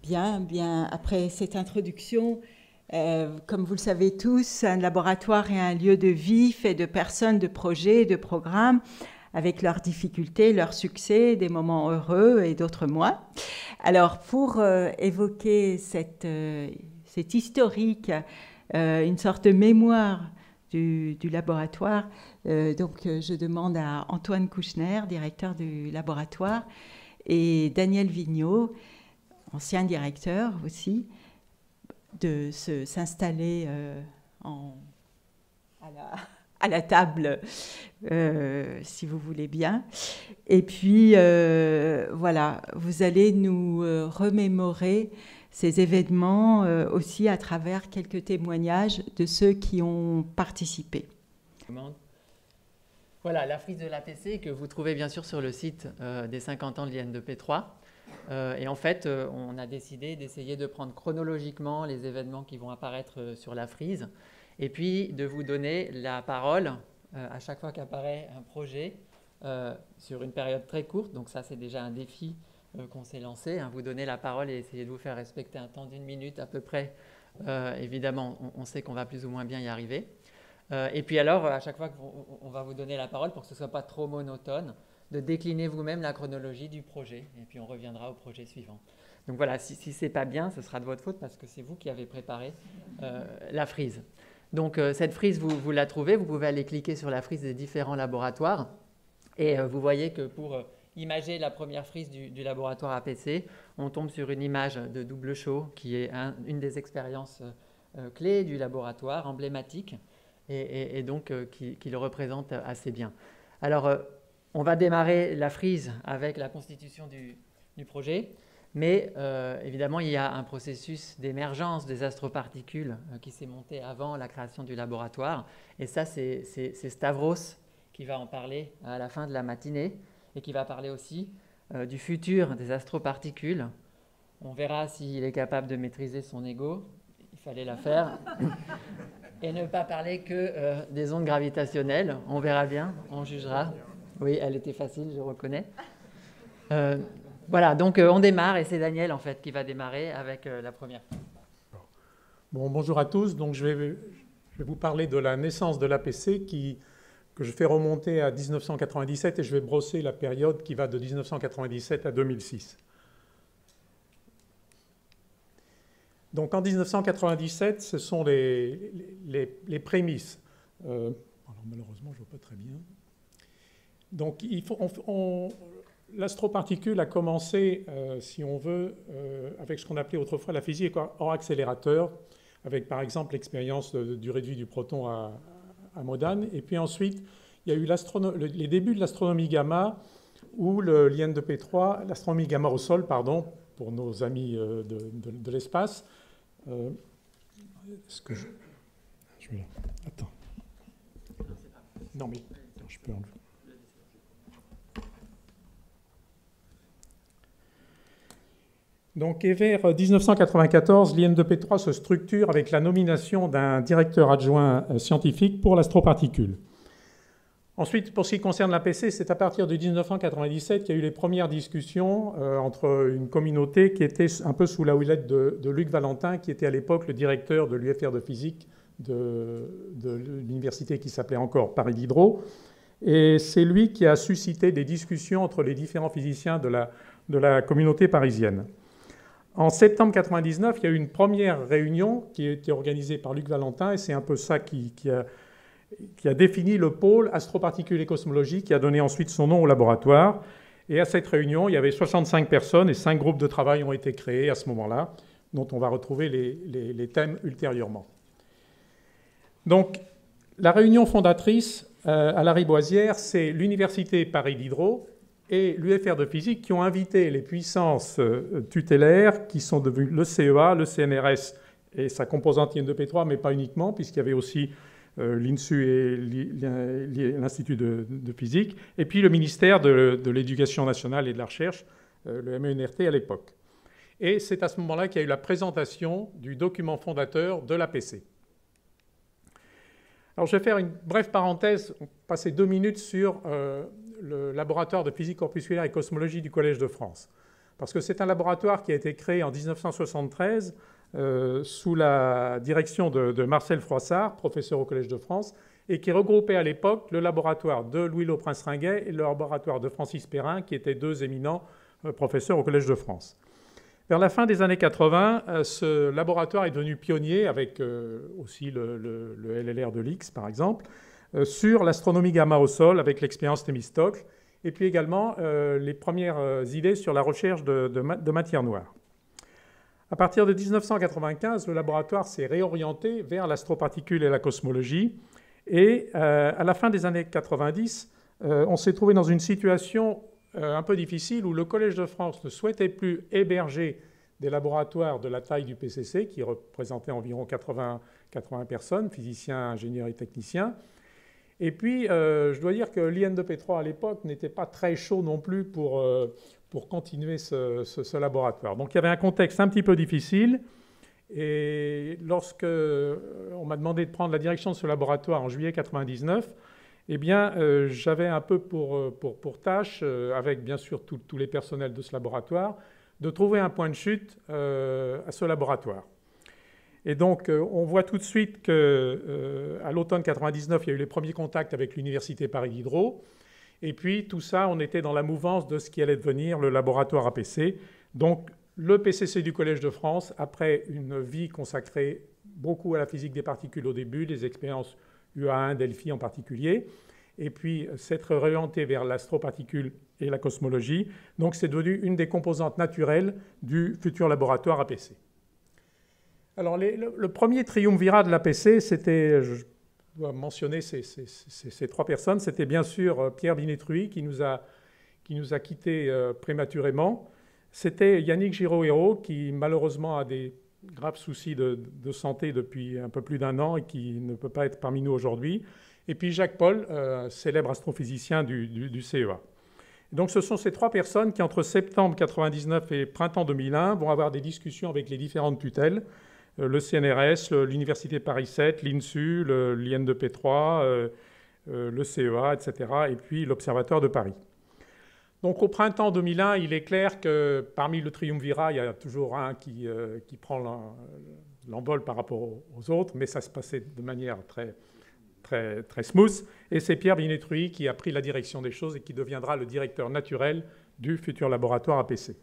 Bien, après cette introduction, comme vous le savez tous, un laboratoire est un lieu de vie fait de personnes, de projets, de programmes, avec leurs difficultés, leurs succès, des moments heureux et d'autres moins. Alors, pour évoquer cette historique, une sorte de mémoire du laboratoire, je demande à Antoine Kouchner, directeur du laboratoire, et Daniel Vigneault, ancien directeur aussi, de s'installer à la table, si vous voulez bien. Et puis, voilà, vous allez nous remémorer ces événements aussi à travers quelques témoignages de ceux qui ont participé. Voilà, la frise de l'APC que vous trouvez bien sûr sur le site des 50 ans de l'IN2P3. Et en fait, on a décidé d'essayer de prendre chronologiquement les événements qui vont apparaître sur la frise et puis de vous donner la parole à chaque fois qu'apparaît un projet sur une période très courte. Donc ça, c'est déjà un défi qu'on s'est lancé, hein, vous donner la parole et essayer de vous faire respecter un temps d'1 minute à peu près. Évidemment, on sait qu'on va plus ou moins bien y arriver. Et puis alors, à chaque fois qu'on va vous donner la parole, pour que ce ne soit pas trop monotone, de décliner vous-même la chronologie du projet. Et puis on reviendra au projet suivant. Donc voilà, si ce n'est pas bien, ce sera de votre faute parce que c'est vous qui avez préparé la frise. Donc cette frise, vous la trouvez, vous pouvez aller cliquer sur la frise des différents laboratoires. Et vous voyez que pour imager la première frise du laboratoire APC, on tombe sur une image de double show qui est une des expériences clés du laboratoire, emblématique, et donc qui le représente assez bien. Alors, on va démarrer la frise avec la constitution du projet, mais évidemment, il y a un processus d'émergence des astroparticules qui s'est monté avant la création du laboratoire. Et ça, c'est Stavros qui va en parler à la fin de la matinée et qui va parler aussi du futur des astroparticules. On verra s'il est capable de maîtriser son ego. Il fallait la faire. Et ne pas parler que des ondes gravitationnelles. On verra bien, on jugera. Oui, elle était facile, je reconnais. Voilà, donc on démarre et c'est Daniel en fait qui va démarrer avec la première. Bon, bonjour à tous. Donc je vais vous parler de la naissance de l'APC que je fais remonter à 1997 et je vais brosser la période qui va de 1997 à 2006. Donc en 1997, ce sont les prémices. Alors malheureusement, je ne vois pas très bien. Donc l'astroparticule a commencé, si on veut, avec ce qu'on appelait autrefois la physique hors accélérateur, avec par exemple l'expérience du réduit du proton à Modane. Et puis ensuite, il y a eu les débuts de l'astronomie gamma, où l'IN2P3, l'astronomie gamma au sol, pardon, pour nos amis de l'espace. Est-ce que je vais... Attends. Non, mais je peux enlever. Donc, et vers 1994, l'IN2P3 se structure avec la nomination d'un directeur adjoint scientifique pour l'astroparticule. Ensuite, pour ce qui concerne l'APC, c'est à partir de 1997 qu'il y a eu les premières discussions entre une communauté qui était un peu sous la houlette de Luc Valentin, qui était à l'époque le directeur de l'UFR de physique de l'université qui s'appelait encore Paris Diderot. Et c'est lui qui a suscité des discussions entre les différents physiciens de la communauté parisienne. En septembre 1999, il y a eu une première réunion qui a été organisée par Luc Valentin, et c'est un peu ça qui a défini le pôle astroparticules et cosmologie, qui a donné ensuite son nom au laboratoire. Et à cette réunion, il y avait 65 personnes et 5 groupes de travail ont été créés à ce moment-là, dont on va retrouver les thèmes ultérieurement. Donc, la réunion fondatrice à la Riboisière, c'est l'Université Paris Diderot et l'UFR de physique qui ont invité les puissances tutélaires qui sont devenues le CEA, le CNRS et sa composante IN2P3, mais pas uniquement, puisqu'il y avait aussi l'INSU et l'Institut de physique, et puis le ministère de l'Éducation nationale et de la recherche, le MENRT à l'époque. Et c'est à ce moment-là qu'il y a eu la présentation du document fondateur de l'APC. Alors je vais faire une brève parenthèse, passer 2 minutes sur le laboratoire de physique corpusculaire et cosmologie du Collège de France. parce que c'est un laboratoire qui a été créé en 1973 sous la direction de Marcel Froissart, professeur au Collège de France, et qui regroupait à l'époque le laboratoire de Louis-Lo Prince-Ringuet et le laboratoire de Francis Perrin, qui étaient deux éminents professeurs au Collège de France. Vers la fin des années 80, ce laboratoire est devenu pionnier, avec aussi le LLR de l'X, par exemple, sur l'astronomie gamma au sol, avec l'expérience Thémistocle, et puis également les premières idées sur la recherche de matière noire. À partir de 1995, le laboratoire s'est réorienté vers l'astroparticule et la cosmologie. Et à la fin des années 90, on s'est trouvé dans une situation un peu difficile où le Collège de France ne souhaitait plus héberger des laboratoires de la taille du PCC, qui représentaient environ 80 personnes, physiciens, ingénieurs et techniciens. Et puis, je dois dire que l'IN2P3 à l'époque n'était pas très chaud non plus pour continuer ce laboratoire. Donc il y avait un contexte un petit peu difficile. Et lorsque on m'a demandé de prendre la direction de ce laboratoire en juillet 1999, eh bien, j'avais un peu pour tâche, avec bien sûr tous les personnels de ce laboratoire, de trouver un point de chute à ce laboratoire. Et donc, on voit tout de suite qu'à l'automne 1999, il y a eu les premiers contacts avec l'Université Paris Diderot. Et puis, tout ça, on était dans la mouvance de ce qui allait devenir le laboratoire APC. Donc, le PCC du Collège de France, après une vie consacrée beaucoup à la physique des particules au début, des expériences UA1, Delphi en particulier, et puis s'être orienté vers l'astroparticule et la cosmologie. Donc, c'est devenu une des composantes naturelles du futur laboratoire APC. Alors, le premier triumvirat de l'APC, c'était, je dois mentionner ces trois personnes, c'était bien sûr Pierre Binetruy qui nous a quittés prématurément. C'était Yannick Giraud-Hérault qui malheureusement a des graves soucis de santé depuis un peu plus d'un an et qui ne peut pas être parmi nous aujourd'hui. Et puis Jacques Paul, célèbre astrophysicien du CEA. Donc ce sont ces trois personnes qui, entre septembre 1999 et printemps 2001, vont avoir des discussions avec les différentes tutelles, le CNRS, l'Université Paris 7, l'INSU, l'IN2P3, le CEA, etc., et puis l'Observatoire de Paris. Donc au printemps 2001, il est clair que parmi le triumvirat, il y a toujours un qui prend l'envol par rapport aux autres, mais ça se passait de manière très smooth. Et c'est Pierre Binetruy qui a pris la direction des choses et qui deviendra le directeur naturel du futur laboratoire APC.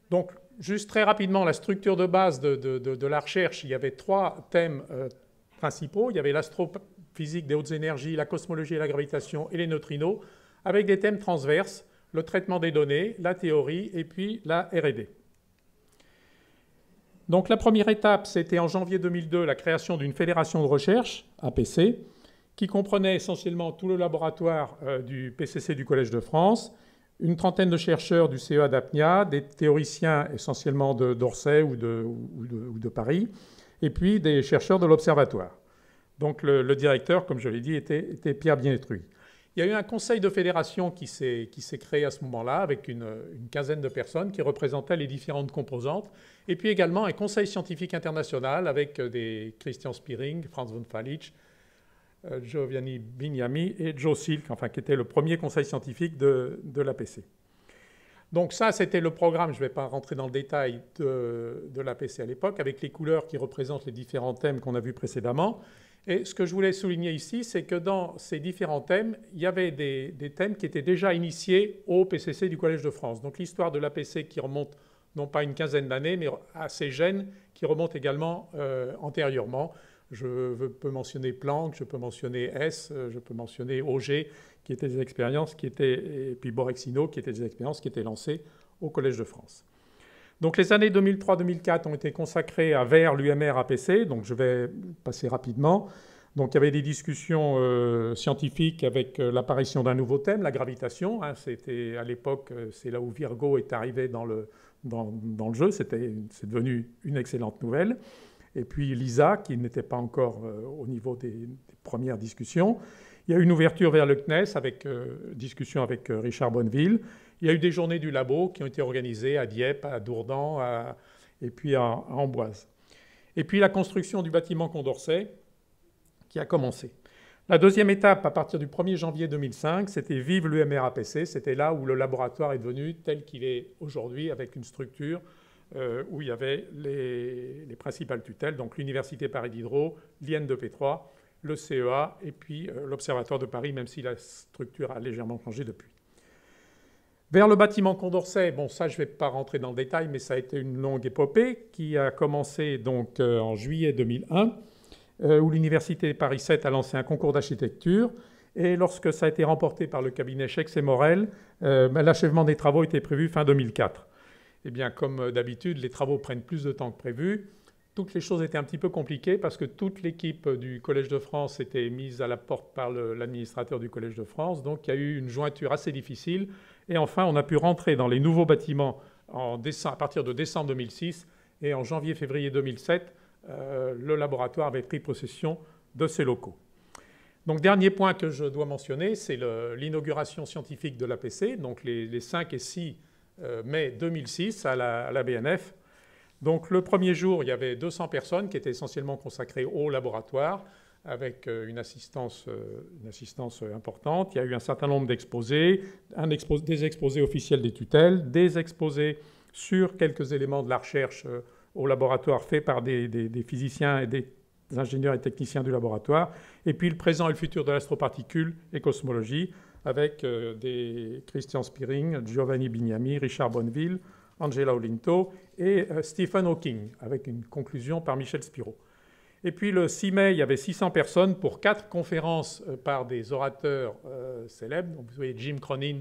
Donc, juste très rapidement, la structure de base de la recherche, il y avait trois thèmes principaux. Il y avait l'astrophysique des hautes énergies, la cosmologie et la gravitation et les neutrinos, avec des thèmes transverses, le traitement des données, la théorie et puis la R&D. Donc la première étape, c'était en janvier 2002 la création d'une fédération de recherche, APC, qui comprenait essentiellement tout le laboratoire du PCC du Collège de France, une trentaine de chercheurs du CEA d'Apnia, des théoriciens essentiellement d'Orsay ou de Paris, et puis des chercheurs de l'Observatoire. Donc le directeur, comme je l'ai dit, était Pierre Binetruy. Il y a eu un conseil de fédération qui s'est créé à ce moment-là avec une quinzaine de personnes qui représentaient les différentes composantes. Et puis également un conseil scientifique international avec des Christian Spiering, Franz von Falitsch, Giovanni Bignami et Joe Silk, enfin, qui était le premier conseil scientifique de l'APC. Donc ça, c'était le programme, je ne vais pas rentrer dans le détail de l'APC à l'époque, avec les couleurs qui représentent les différents thèmes qu'on a vus précédemment. Et ce que je voulais souligner ici, c'est que dans ces différents thèmes, il y avait des thèmes qui étaient déjà initiés au PCC du Collège de France. Donc l'histoire de l'APC qui remonte non pas une quinzaine d'années, mais à ces gènes qui remontent également antérieurement. Je peux mentionner Planck, je peux mentionner S, je peux mentionner Auger, qui étaient des expériences et puis Borexino, qui étaient des expériences qui étaient lancées au Collège de France. Donc les années 2003-2004 ont été consacrées à vers l'UMR APC, donc je vais passer rapidement. Donc il y avait des discussions scientifiques avec l'apparition d'un nouveau thème, la gravitation. C'était à l'époque, c'est là où Virgo est arrivé dans le jeu, c'est devenu une excellente nouvelle. Et puis LISA, qui n'était pas encore au niveau des premières discussions. Il y a eu une ouverture vers le CNES avec discussion avec Richard Bonneville. Il y a eu des journées du labo qui ont été organisées à Dieppe, à Dourdan et puis à Amboise. Et puis la construction du bâtiment Condorcet qui a commencé. La deuxième étape, à partir du 1er janvier 2005, c'était Vive l'UMR-APC. C'était là où le laboratoire est devenu tel qu'il est aujourd'hui, avec une structure où il y avait les principales tutelles, donc l'Université Paris Diderot, l'IN2P3, le CEA et puis l'Observatoire de Paris, même si la structure a légèrement changé depuis. Vers le bâtiment Condorcet, bon ça je ne vais pas rentrer dans le détail, mais ça a été une longue épopée qui a commencé donc en juillet 2001, où l'Université Paris 7 a lancé un concours d'architecture. Et lorsque ça a été remporté par le cabinet Schex et Morel, l'achèvement des travaux était prévu fin 2004. Eh bien, comme d'habitude, les travaux prennent plus de temps que prévu. Toutes les choses étaient un petit peu compliquées parce que toute l'équipe du Collège de France était mise à la porte par l'administrateur du Collège de France. Donc, il y a eu une jointure assez difficile. Et enfin, on a pu rentrer dans les nouveaux bâtiments à partir de décembre 2006. Et en janvier-février 2007, le laboratoire avait pris possession de ses locaux. Donc, dernier point que je dois mentionner, c'est l'inauguration scientifique de l'APC, donc les 5 et 6 mai 2006 à la BNF. Donc, le premier jour, il y avait 200 personnes qui étaient essentiellement consacrées au laboratoire, avec une assistance importante. Il y a eu un certain nombre d'exposés, des exposés officiels des tutelles, des exposés sur quelques éléments de la recherche au laboratoire faits par des physiciens et des ingénieurs et techniciens du laboratoire, et puis le présent et le futur de l'astroparticule et cosmologie, avec des Christian Spiring, Giovanni Bignami, Richard Bonneville, Angela Olinto et Stephen Hawking, avec une conclusion par Michel Spiro. Et puis le 6 mai, il y avait 600 personnes pour 4 conférences par des orateurs célèbres. Donc, vous voyez Jim Cronin,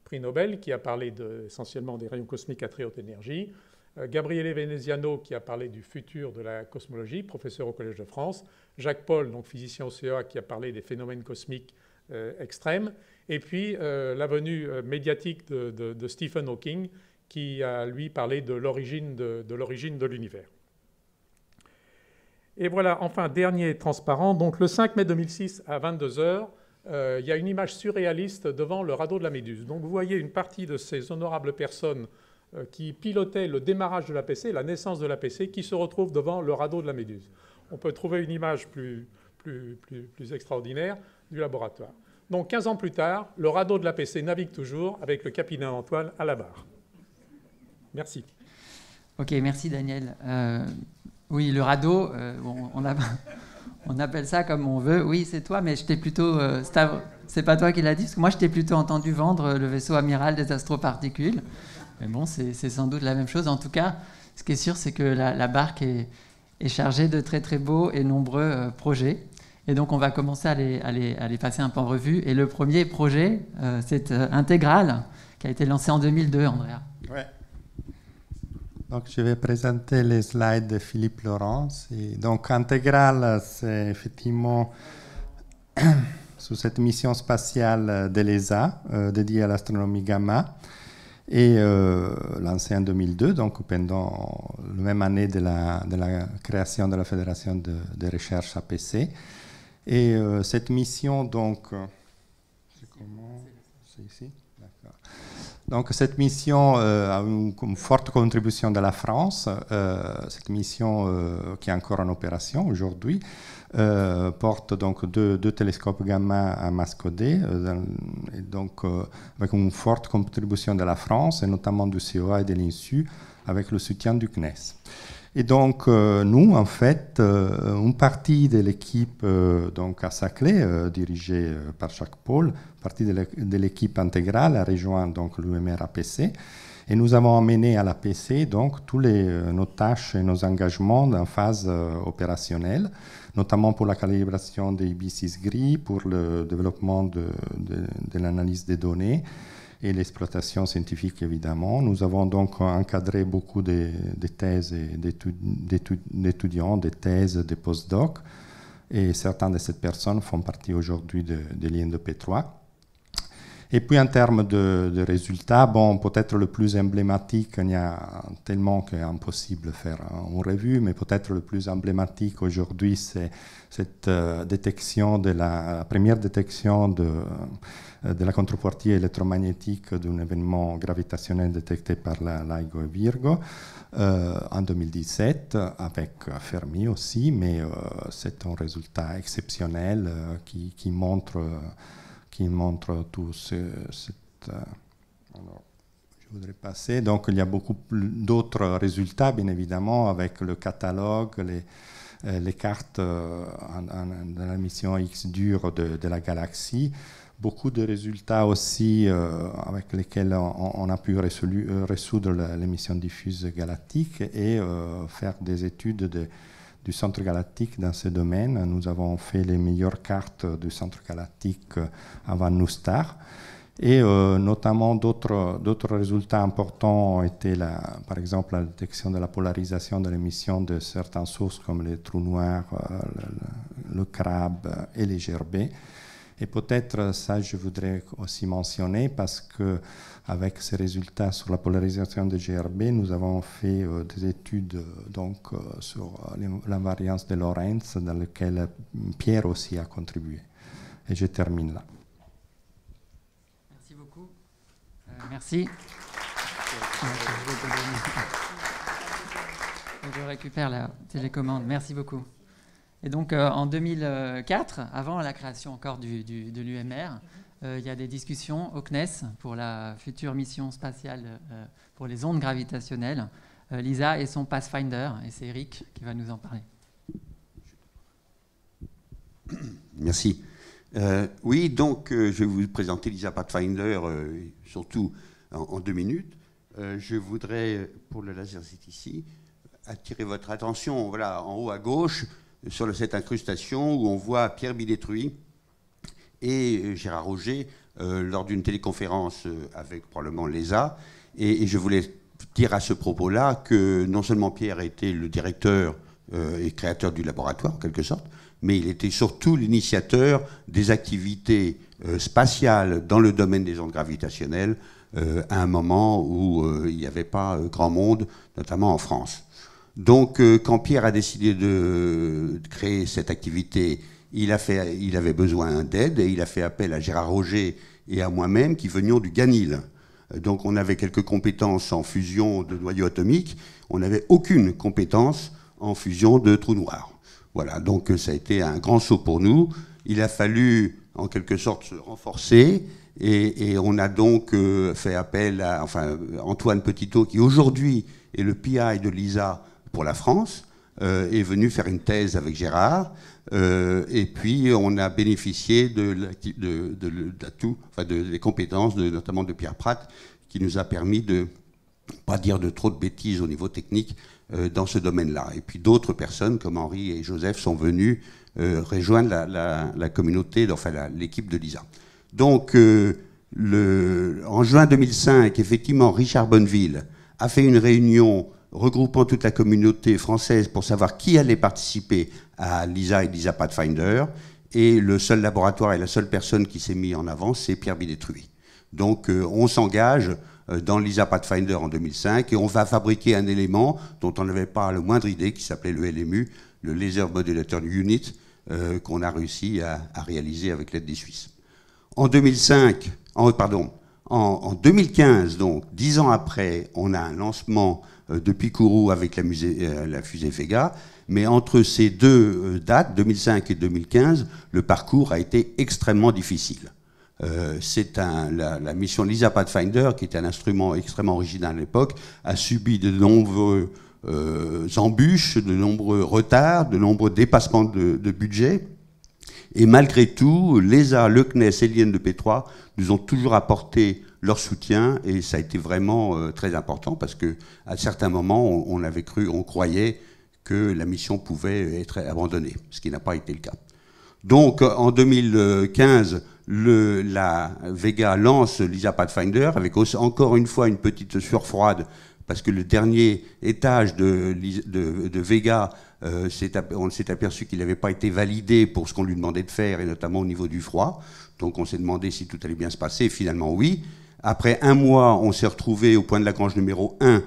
prix Nobel, qui a parlé essentiellement des rayons cosmiques à très haute énergie. Gabriele Veneziano, qui a parlé du futur de la cosmologie, professeur au Collège de France. Jacques Paul, donc physicien au CEA, qui a parlé des phénomènes cosmiques extrêmes. Et puis la venue médiatique de Stephen Hawking, qui a, lui, parlé de l'origine de l'univers. Et voilà, enfin, dernier transparent. Donc, le 5 mai 2006, à 22 h, il y a une image surréaliste devant le radeau de la Méduse. Donc, vous voyez une partie de ces honorables personnes qui pilotaient le démarrage de l'APC, la naissance de l'APC, qui se retrouvent devant le radeau de la Méduse. On peut trouver une image plus extraordinaire du laboratoire. Donc, 15 ans plus tard, le radeau de l'APC navigue toujours avec le capitaine Antoine à la barre. Merci. Ok, merci Daniel. Oui, le radeau, on appelle ça comme on veut. Oui, c'est toi, mais je t'ai plutôt... c'est pas toi qui l'as dit, parce que moi, je t'ai plutôt entendu vendre le vaisseau amiral des astroparticules. Mais bon, c'est sans doute la même chose. En tout cas, ce qui est sûr, c'est que la barque est chargée de très, très beaux et nombreux projets. Et donc, on va commencer à les passer un peu en revue. Et le premier projet, c'est Intégral, qui a été lancé en 2002, Andrea. Ouais. Donc, je vais présenter les slides de Philippe Laurence. Et donc, Intégral, c'est effectivement sous cette mission spatiale de l'ESA, dédiée à l'astronomie gamma, et lancée en 2002, donc pendant la même année de la création de la Fédération de recherche APC. Et cette mission, donc, c'est ici. D'accord. Donc, cette mission a une forte contribution de la France. Cette mission qui est encore en opération aujourd'hui porte donc deux télescopes gamma à masse codée, et donc avec une forte contribution de la France, et notamment du CEA et de l'INSU, avec le soutien du CNES. Et donc, nous, en fait, une partie de l'équipe donc à Saclay, dirigée par Jacques Paul, partie de l'équipe intégrale a rejoint donc l'UMR APC, et nous avons amené à l'APC donc tous nos tâches et nos engagements en phase opérationnelle, notamment pour la calibration des IB6 gris, pour le développement de l'analyse des données, et l'exploitation scientifique, évidemment. Nous avons donc encadré beaucoup de thèses d'étudiants, des thèses, des post-docs, et certaines de ces personnes font partie aujourd'hui de l'IN2P3. Et puis en termes de résultats, bon, peut-être le plus emblématique, il y a tellement qu'il est impossible de faire une revue, mais peut-être le plus emblématique aujourd'hui, c'est cette détection la première détection de la contrepartie électromagnétique d'un événement gravitationnel détecté par LIGO et Virgo en 2017, avec Fermi aussi, mais c'est un résultat exceptionnel qui montre tout alors, je voudrais passer. Donc, il y a beaucoup d'autres résultats, bien évidemment, avec le catalogue, les cartes de la mission X-Dur de la galaxie. Beaucoup de résultats aussi avec lesquels on a pu résoudre l'émission diffuse galactique et faire des études du centre galactique dans ce domaine. Nous avons fait les meilleures cartes du centre galactique avant NuSTAR. Et notamment d'autres résultats importants ont été, par exemple, la détection de la polarisation de l'émission de certaines sources comme les trous noirs, le crabe et les gerbés. Et peut-être ça, je voudrais aussi mentionner parce que avec ces résultats sur la polarisation de GRB, nous avons fait des études sur l'invariance de Lorentz dans lequel Pierre aussi a contribué. Et je termine là. Merci beaucoup. Merci. Je récupère la télécommande. Merci beaucoup. Et donc en 2004, avant la création encore de l'UMR, il y a des discussions au CNES pour la future mission spatiale pour les ondes gravitationnelles. LISA et son Pathfinder, et c'est Eric qui va nous en parler. Merci. Oui, donc je vais vous présenter LISA Pathfinder, surtout en 2 minutes. Je voudrais, pour le laser, c'est ici, attirer votre attention, voilà, en haut à gauche, sur cette incrustation où on voit Pierre Bidétruy et Gérard Roger lors d'une téléconférence avec probablement l'ESA. Et je voulais dire à ce propos-là que non seulement Pierre était le directeur et créateur du laboratoire, en quelque sorte, mais il était surtout l'initiateur des activités spatiales dans le domaine des ondes gravitationnelles à un moment où il n'y avait pas grand monde, notamment en France. Donc, quand Pierre a décidé de créer cette activité, il avait besoin d'aide et il a fait appel à Gérard Roger et à moi-même qui venions du GANIL. Donc, on avait quelques compétences en fusion de noyaux atomiques. On n'avait aucune compétence en fusion de trous noirs. Voilà, donc ça a été un grand saut pour nous. Il a fallu, en quelque sorte, se renforcer. Et on a donc fait appel à Antoine Petitot, qui aujourd'hui est le PI de LISA pour la France, est venu faire une thèse avec Gérard, et puis on a bénéficié des compétences, notamment de Pierre Pratt, qui nous a permis de pas dire de trop de bêtises au niveau technique dans ce domaine-là. Et puis d'autres personnes, comme Henri et Joseph, sont venus rejoindre la communauté, l'équipe de LISA. Donc, en juin 2005, effectivement, Richard Bonneville a fait une réunion regroupant toute la communauté française pour savoir qui allait participer à LISA et LISA Pathfinder. Et le seul laboratoire et la seule personne qui s'est mis en avant, c'est Pierre Bidétruy. Donc on s'engage dans LISA Pathfinder en 2005 et on va fabriquer un élément dont on n'avait pas la moindre idée, qui s'appelait le LMU, le Laser Modulator Unit, qu'on a réussi à réaliser avec l'aide des Suisses. En 2015, donc 10 ans après, on a un lancement depuis Kourou avec la fusée Vega, mais entre ces deux dates, 2005 et 2015, le parcours a été extrêmement difficile. La mission LISA Pathfinder, qui était un instrument extrêmement original à l'époque, a subi de nombreux embûches, de nombreux retards, de nombreux dépassements de budget. Et malgré tout, l'ESA, le CNES et l'INDP3 nous ont toujours apporté leur soutien, et ça a été vraiment très important parce qu'à certains moments, on croyait que la mission pouvait être abandonnée, ce qui n'a pas été le cas. Donc en 2015, la Vega lance LISA Pathfinder avec encore une fois une petite sueur froide parce que le dernier étage de Vega, on s'est aperçu qu'il n'avait pas été validé pour ce qu'on lui demandait de faire, et notamment au niveau du froid. Donc on s'est demandé si tout allait bien se passer, et finalement oui. Après un mois, on s'est retrouvé au point de Lagrange numéro 1,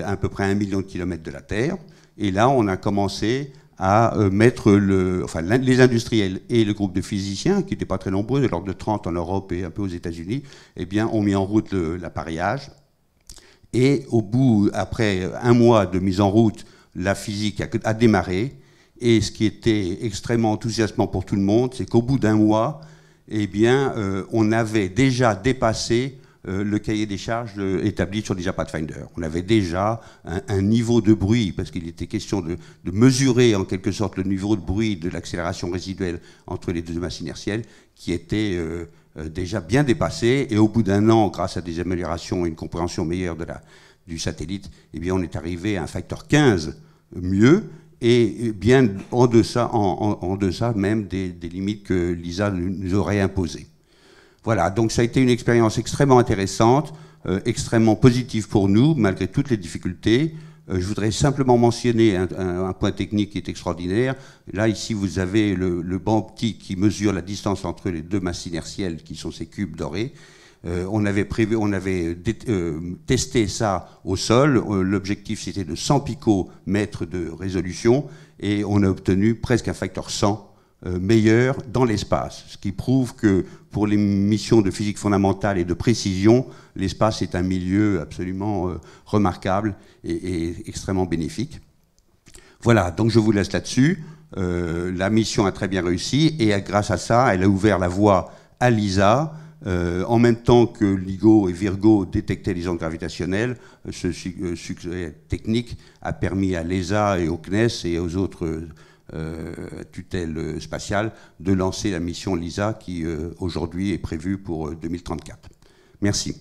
à peu près 1 million de kilomètres de la Terre, et là on a commencé à mettre les industriels et le groupe de physiciens, qui n'étaient pas très nombreux, de l'ordre de 30 en Europe et un peu aux États-Unis, eh bien, ont mis en route l'appareillage. Et après un mois de mise en route, la physique a démarré. Et ce qui était extrêmement enthousiasmant pour tout le monde, c'est qu'au bout d'un mois, eh bien, on avait déjà dépassé le cahier des charges établi sur l'ISA Pathfinder. On avait déjà un niveau de bruit, parce qu'il était question de mesurer en quelque sorte le niveau de bruit de l'accélération résiduelle entre les deux masses inertielles, qui était déjà bien dépassé. Et au bout d'un an, grâce à des améliorations et une compréhension meilleure du satellite, eh bien, on est arrivé à un facteur 15 mieux, et bien en deçà même des limites que l'ISA nous aurait imposées. Voilà, donc ça a été une expérience extrêmement intéressante, extrêmement positive pour nous, malgré toutes les difficultés. Je voudrais simplement mentionner un point technique qui est extraordinaire. Là, ici, vous avez le banc optique qui mesure la distance entre les deux masses inertielles, qui sont ces cubes dorés. On avait testé ça au sol. L'objectif, c'était de 100 picomètres de résolution, et on a obtenu presque un facteur 100 meilleur dans l'espace, ce qui prouve que pour les missions de physique fondamentale et de précision, l'espace est un milieu absolument remarquable et extrêmement bénéfique. Voilà, donc je vous laisse là-dessus. La mission a très bien réussi, et grâce à ça, elle a ouvert la voie à l'ISA. En même temps que LIGO et Virgo détectaient les ondes gravitationnelles, ce succès technique a permis à l'ESA et au CNES et aux autres tutelle spatiale de lancer la mission LISA qui aujourd'hui est prévue pour 2034. Merci.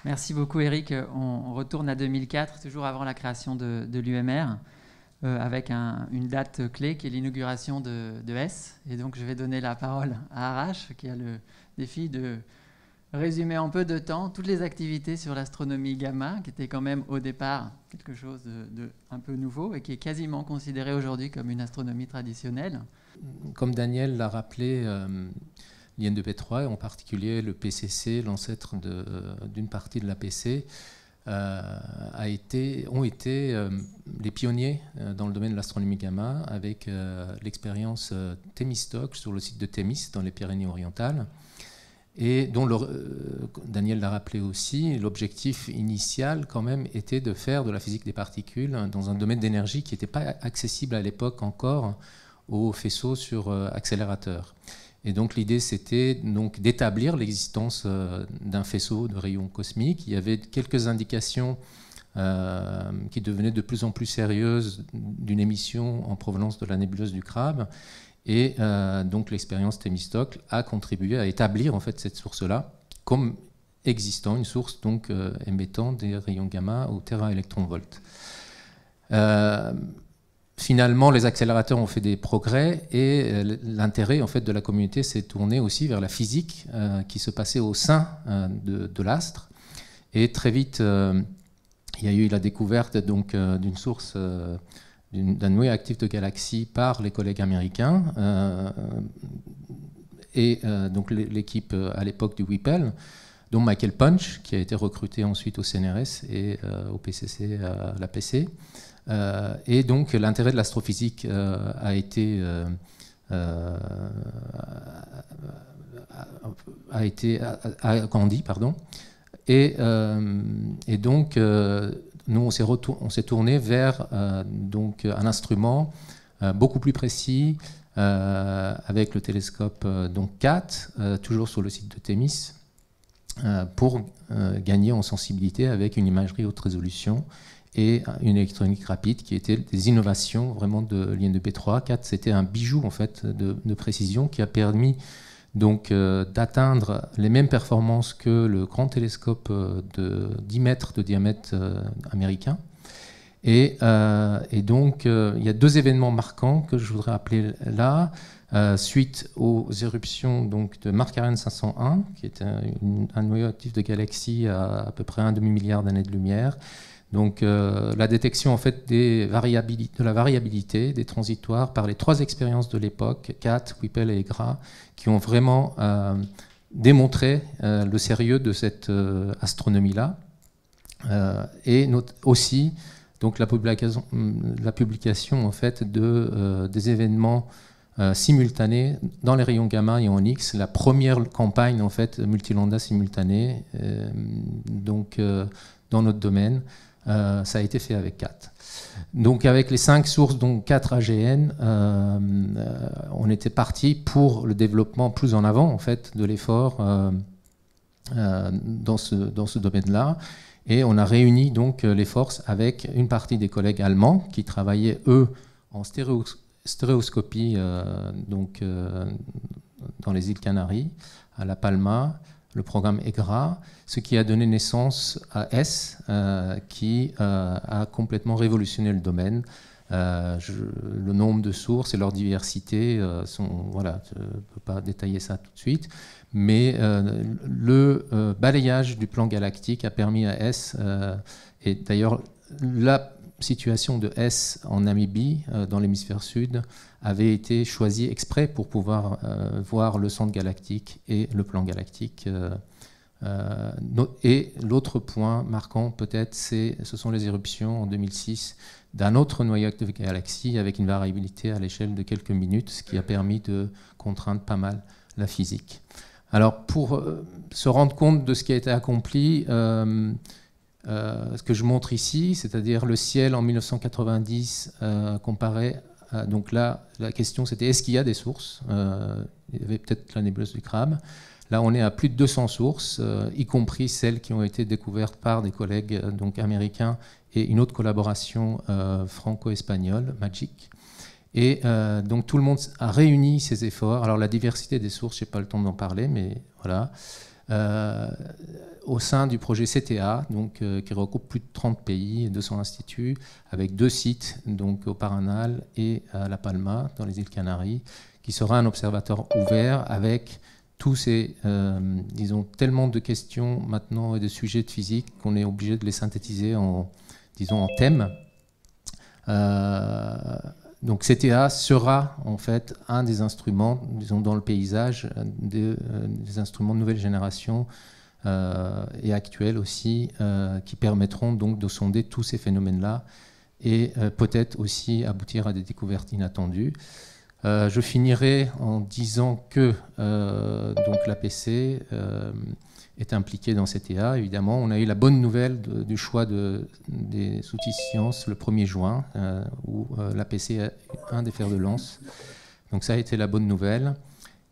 Merci beaucoup Eric. On retourne à 2004, toujours avant la création de l'UMR, avec une date clé qui est l'inauguration de S. Et donc je vais donner la parole à Arash, qui a le défi de résumer en peu de temps toutes les activités sur l'astronomie gamma, qui était quand même au départ quelque chose de un peu nouveau et qui est quasiment considéré aujourd'hui comme une astronomie traditionnelle. Comme Daniel l'a rappelé, l'IN2P3, en particulier le PCC, l'ancêtre d'une partie de l'APC, ont été les pionniers dans le domaine de l'astronomie gamma, avec l'expérience Thémistoc sur le site de Thémis dans les Pyrénées orientales, et dont Daniel l'a rappelé aussi, l'objectif initial quand même était de faire de la physique des particules dans un domaine d'énergie qui n'était pas accessible à l'époque encore aux faisceaux sur accélérateur. Et donc l'idée c'était donc d'établir l'existence d'un faisceau de rayons cosmiques. Il y avait quelques indications qui devenaient de plus en plus sérieuses d'une émission en provenance de la nébuleuse du Crabe. Et donc l'expérience Thémistocle a contribué à établir en fait cette source-là comme existant, une source donc émettant des rayons gamma au téraélectronvolt. Finalement, les accélérateurs ont fait des progrès, et l'intérêt en fait de la communauté s'est tourné aussi vers la physique qui se passait au sein de l'astre. Et très vite, il y a eu la découverte donc d'une source d'un noyau actif de galaxies par les collègues américains, et donc l'équipe à l'époque du Whipple, dont Michael Punch, qui a été recruté ensuite au CNRS et au PCC à l'APC. Et donc l'intérêt de l'astrophysique a grandi, pardon. Et donc nous on s'est tourné vers donc un instrument beaucoup plus précis, avec le télescope donc CAT, toujours sur le site de Thémis, pour gagner en sensibilité avec une imagerie haute résolution et une électronique rapide, qui étaient des innovations vraiment de l'IN2P3. 4, c'était un bijou en fait de précision qui a permis donc d'atteindre les mêmes performances que le grand télescope de 10 mètres de diamètre américain. Et donc il y a deux événements marquants que je voudrais appeler là. suite aux éruptions donc, de Markarian 501, qui est un noyau actif de galaxie à peu près 1 demi-milliard d'années de lumière. Donc la détection en fait, de la variabilité des transitoires par les 3 expériences de l'époque, Cat, Whipple et EGRA, qui ont vraiment démontré le sérieux de cette astronomie-là. Et aussi donc, la publication en fait, des événements simultanés dans les rayons gamma et en X, la première campagne en fait, multilambda simultanée donc, dans notre domaine. Ça a été fait avec 4. Donc avec les 5 sources, donc 4 AGN, on était parti pour le développement plus en avant en fait, de l'effort dans ce domaine-là. Et on a réuni donc les forces avec une partie des collègues allemands qui travaillaient, eux, en stéréoscopie donc, dans les îles Canaries, à La Palma, le programme EGRA, ce qui a donné naissance à S, qui a complètement révolutionné le domaine. Le nombre de sources et leur diversité sont... Voilà, je ne peux pas détailler ça tout de suite, mais le balayage du plan galactique a permis à S, et d'ailleurs la situation de S en Namibie, dans l'hémisphère sud, avait été choisie exprès pour pouvoir voir le centre galactique et le plan galactique. Et l'autre point marquant, peut-être, ce sont les éruptions en 2006 d'un autre noyau de galaxie avec une variabilité à l'échelle de quelques minutes, ce qui a permis de contraindre pas mal la physique. Alors, pour se rendre compte de ce qui a été accompli, ce que je montre ici, c'est-à-dire le ciel en 1990 comparé à, donc là, la question c'était est-ce qu'il y a des sources il y avait peut-être la nébuleuse du Crabe. Là, on est à plus de 200 sources, y compris celles qui ont été découvertes par des collègues donc, américains et une autre collaboration franco-espagnole, MAGIC. Et donc tout le monde a réuni ses efforts. Alors la diversité des sources, je n'ai pas le temps d'en parler, mais voilà. Au sein du projet CTA, donc, qui regroupe plus de 30 pays et 200 instituts, avec 2 sites, donc au Paranal et à La Palma, dans les îles Canaries, qui sera un observatoire ouvert avec tous ces, disons, tellement de questions maintenant et de sujets de physique qu'on est obligé de les synthétiser en, disons, en thèmes. Donc CTA sera en fait un des instruments, disons, dans le paysage, des instruments de nouvelle génération et actuels aussi, qui permettront donc de sonder tous ces phénomènes-là et peut-être aussi aboutir à des découvertes inattendues. Je finirai en disant que donc l'APC est impliqué dans CTA, évidemment. On a eu la bonne nouvelle du choix des outils sciences le 1er juin, où l'APC est un des fers de lance. Donc ça a été la bonne nouvelle.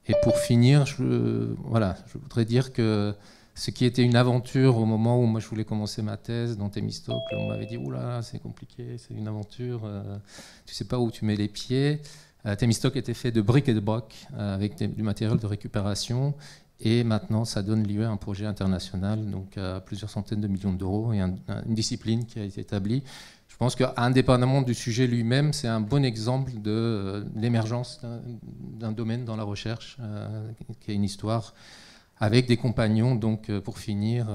Et pour finir, je voudrais dire que ce qui était une aventure au moment où moi je voulais commencer ma thèse dans Thémistocle, on m'avait dit « Oula, c'est compliqué, c'est une aventure, tu ne sais pas où tu mets les pieds ». Thémistocle était fait de briques et de brocs avec du matériel de récupération. Et maintenant, ça donne lieu à un projet international, donc à plusieurs centaines de millions d'euros, et une discipline qui a été établie. Je pense qu'indépendamment du sujet lui-même, c'est un bon exemple de l'émergence d'un domaine dans la recherche, qui est une histoire avec des compagnons, donc pour finir,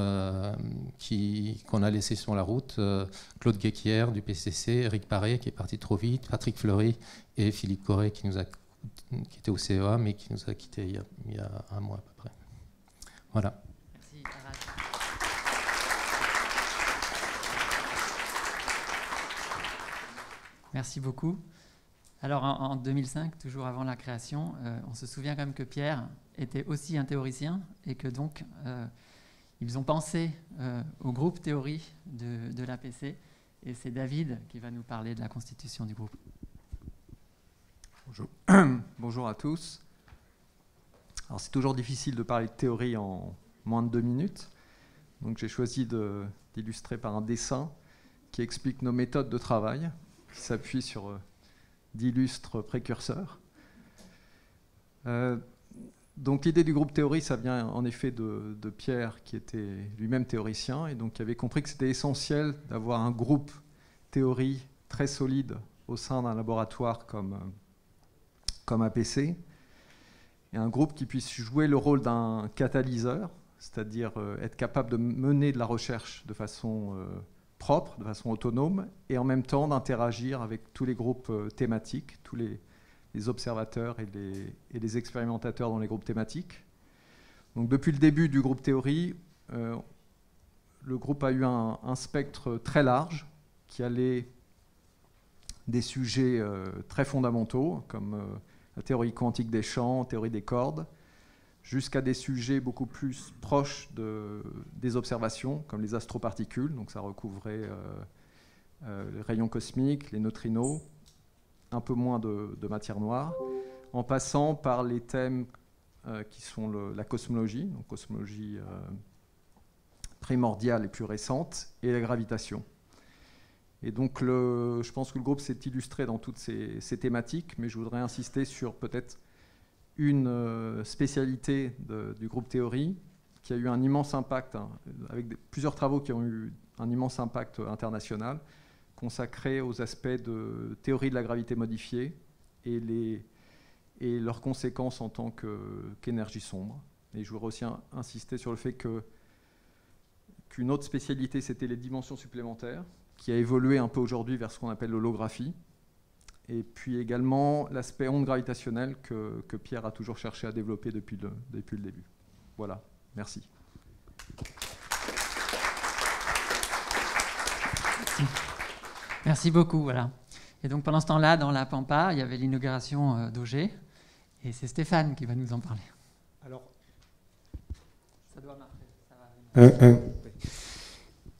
qu'on a laissés sur la route, Claude Guéquière du PCC, Eric Paré qui est parti trop vite, Patrick Fleury et Philippe Corré qui était au CEA, mais qui nous a quittés il y a un mois à peu près. Voilà. Merci, merci beaucoup. Alors en 2005, toujours avant la création, on se souvient quand même que Pierre était aussi un théoricien et que donc ils ont pensé au groupe théorie de l'APC, et c'est David qui va nous parler de la constitution du groupe. Bonjour. Bonjour à tous. Alors c'est toujours difficile de parler de théorie en moins de 2 minutes, donc j'ai choisi d'illustrer par un dessin qui explique nos méthodes de travail, qui s'appuie sur d'illustres précurseurs. Donc l'idée du groupe théorie, ça vient en effet de Pierre, qui était lui-même théoricien, et donc qui avait compris que c'était essentiel d'avoir un groupe théorie très solide au sein d'un laboratoire comme APC, et un groupe qui puisse jouer le rôle d'un catalyseur, c'est-à-dire être capable de mener de la recherche de façon propre, de façon autonome, et en même temps d'interagir avec tous les groupes thématiques, tous les observateurs et les expérimentateurs dans les groupes thématiques. Donc depuis le début du groupe théorie, le groupe a eu un spectre très large qui allait des sujets très fondamentaux, comme la théorie quantique des champs, théorie des cordes, jusqu'à des sujets beaucoup plus proches des observations, comme les astroparticules, donc ça recouvrait les rayons cosmiques, les neutrinos, un peu moins de matière noire, en passant par les thèmes qui sont la cosmologie, donc cosmologie primordiale et plus récente, et la gravitation. Et donc je pense que le groupe s'est illustré dans toutes ces thématiques, mais je voudrais insister sur peut-être une spécialité du groupe théorie qui a eu un immense impact, avec plusieurs travaux qui ont eu un immense impact international, consacrés aux aspects de théorie de la gravité modifiée et leurs conséquences en tant qu'énergie sombre. Et je voudrais aussi insister sur le fait qu'une autre spécialité, c'était les dimensions supplémentaires, qui a évolué un peu aujourd'hui vers ce qu'on appelle l'holographie. Et puis également l'aspect onde gravitationnelle que Pierre a toujours cherché à développer depuis le début. Voilà, merci. Merci beaucoup. Voilà. Et donc pendant ce temps-là, dans la Pampa, il y avait l'inauguration d'Auger. Et c'est Stéphane qui va nous en parler. Alors, ça doit marcher. Ça va.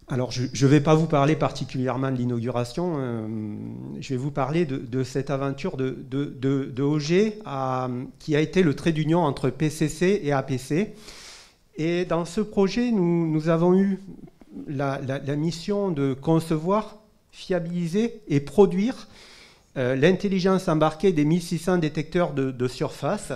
Alors, je ne vais pas vous parler particulièrement de l'inauguration, je vais vous parler de cette aventure de Auger qui a été le trait d'union entre PCC et APC. Et dans ce projet, nous avons eu la mission de concevoir, fiabiliser et produire l'intelligence embarquée des 1600 détecteurs de surface.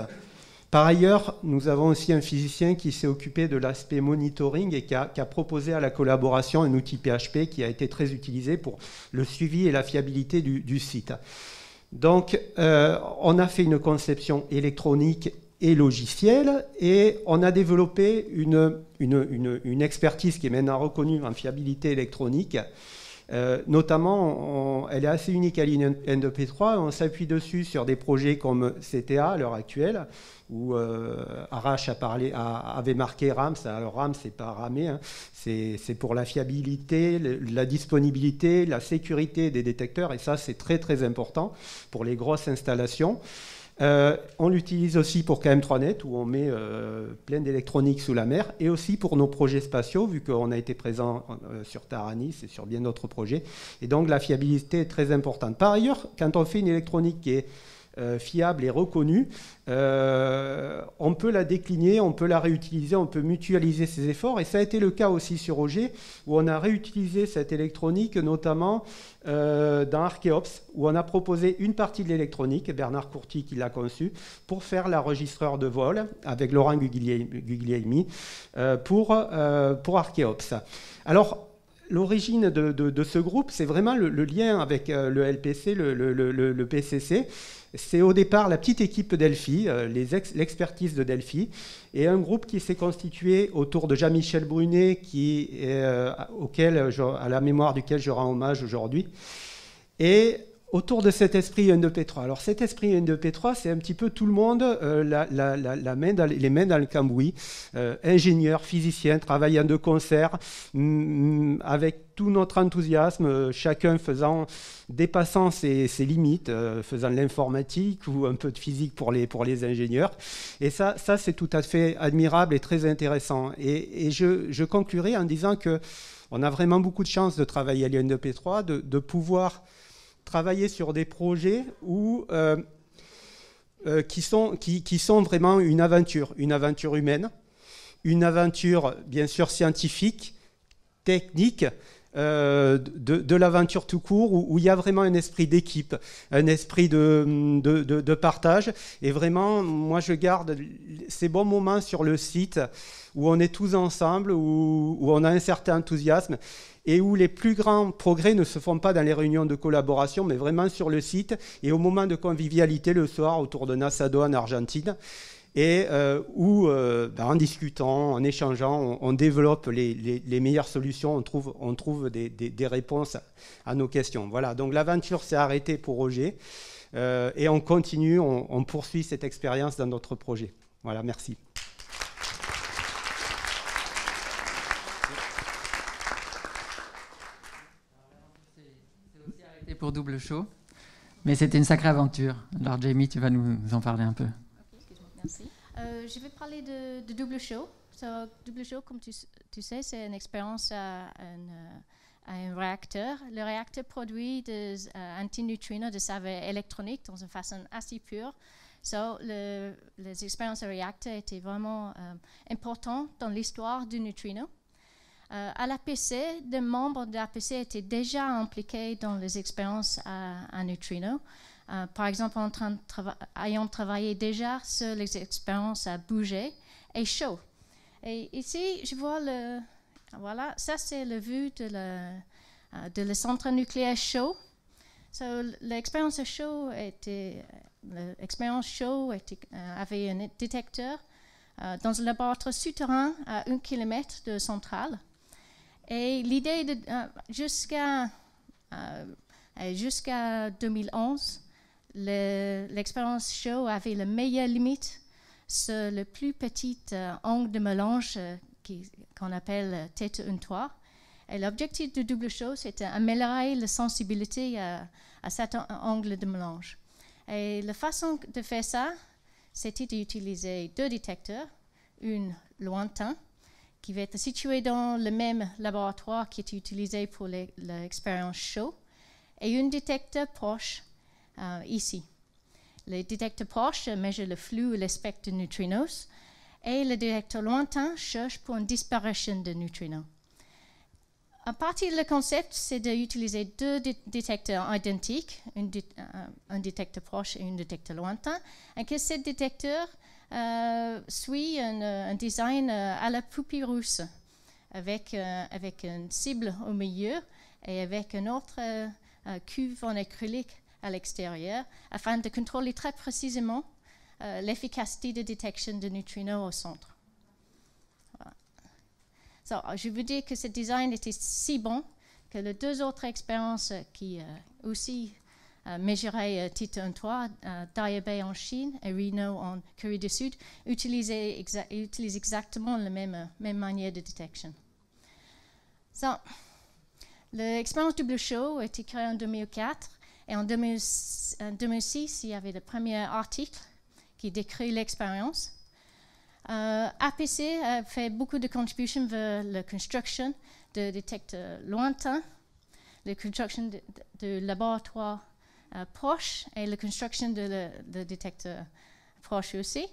Par ailleurs, nous avons aussi un physicien qui s'est occupé de l'aspect monitoring et qui a proposé à la collaboration un outil PHP qui a été très utilisé pour le suivi et la fiabilité du site. Donc, on a fait une conception électronique et logicielle et on a développé une expertise qui est maintenant reconnue en fiabilité électronique. Notamment, elle est assez unique à l'IN2P3. On s'appuie dessus sur des projets comme CTA à l'heure actuelle, où Arash avait marqué RAMS. Alors RAMS, c'est pas ramé, hein. C'est pour la fiabilité, la disponibilité, la sécurité des détecteurs, et ça c'est très très important pour les grosses installations. On l'utilise aussi pour KM3Net, où on met plein d'électronique sous la mer, et aussi pour nos projets spatiaux, vu qu'on a été présent sur Taranis et sur bien d'autres projets. Et donc la fiabilité est très importante. Par ailleurs, quand on fait une électronique qui est fiable et reconnue, on peut la décliner, on peut la réutiliser, on peut mutualiser ses efforts. Et ça a été le cas aussi sur Auger, où on a réutilisé cette électronique, notamment dans Archeops, où on a proposé une partie de l'électronique, Bernard Courty qui l'a conçue, pour faire l'enregistreur de vol avec Laurent Guglielmi pour Archeops. Alors, l'origine de ce groupe, c'est vraiment le lien avec le LPC, le PCC. C'est au départ la petite équipe Delphi, l'expertise de Delphi, et un groupe qui s'est constitué autour de Jean-Michel Brunet, à la mémoire duquel je rends hommage aujourd'hui, et autour de cet esprit IN2P3. Alors cet esprit IN2P3, c'est un petit peu tout le monde, les mains dans le cambouis, ingénieurs, physiciens, travaillant de concert, avec tout notre enthousiasme, chacun dépassant ses limites, faisant de l'informatique ou un peu de physique pour les ingénieurs. Et ça c'est tout à fait admirable et très intéressant. Et je conclurai en disant qu'on a vraiment beaucoup de chance de travailler à l'IN2P3, de pouvoir travailler sur des projets qui sont vraiment une aventure humaine, une aventure bien sûr scientifique, technique, de l'aventure tout court, où il y a vraiment un esprit d'équipe, un esprit de partage. Et vraiment, moi je garde ces bons moments sur le site où on est tous ensemble, où on a un certain enthousiasme, et où les plus grands progrès ne se font pas dans les réunions de collaboration, mais vraiment sur le site et au moment de convivialité le soir autour d'un assado en Argentine. et où, en discutant, en échangeant, on développe les meilleures solutions, on trouve des réponses à nos questions. Voilà, donc l'aventure s'est arrêtée pour Roger, et on continue, on poursuit cette expérience dans notre projet. Voilà, merci. C'est aussi arrêté pour Double Show, mais c'était une sacrée aventure. Alors Jamie, tu vas nous en parler un peu. Merci. Je vais parler de Double Show. Double Show, comme tu sais, c'est une expérience à un réacteur. Le réacteur produit des antineutrinos de saveur électronique dans une façon assez pure. Les expériences de réacteur étaient vraiment importantes dans l'histoire du neutrino. À l'APC, des membres de l'APC étaient déjà impliqués dans les expériences à neutrinos. Par exemple, ayant travaillé déjà sur les expériences à bouger et chaud. Et ici, je vois voilà, ça c'est le vue de le centre nucléaire chaud. L'expérience chaud avait un détecteur dans un laboratoire souterrain à 1 km de centrale. Et l'idée jusqu'à 2011, l'expérience chaud avait la meilleure limite sur le plus petit angle de mélange qu'on appelle tête 1-3. Et l'objectif de Double Show, c'était d'améliorer la sensibilité à cet angle de mélange. Et la façon de faire ça, c'était d'utiliser 2 détecteurs, un lointain, qui va être situé dans le même laboratoire qui est utilisé pour l'expérience chaud, et un détecteur proche ici. Le détecteur proche mesure le flux et le spectre de neutrinos, et le détecteur lointain cherche pour une disparition de neutrinos. À partir du concept, c'est d'utiliser 2 détecteurs identiques, un détecteur proche et un détecteur lointain, et que ce détecteur suit un design à la poupée russe, avec une cible au milieu et avec une autre cuve en acrylique à l'extérieur, afin de contrôler très précisément l'efficacité de détection de neutrinos au centre. Voilà. Je veux dire que ce design était si bon que les 2 autres expériences qui aussi mesuraient titre 1-3, Daya Bay en Chine et Reno en Corée du Sud, utilisent exactement la même manière de détection. L'expérience Double Show a été créée en 2004. Et en 2006, il y avait le premier article qui décrit l'expérience. APC a fait beaucoup de contributions vers la construction de détecteurs lointains, la construction de laboratoires proches et la construction de détecteurs proches aussi.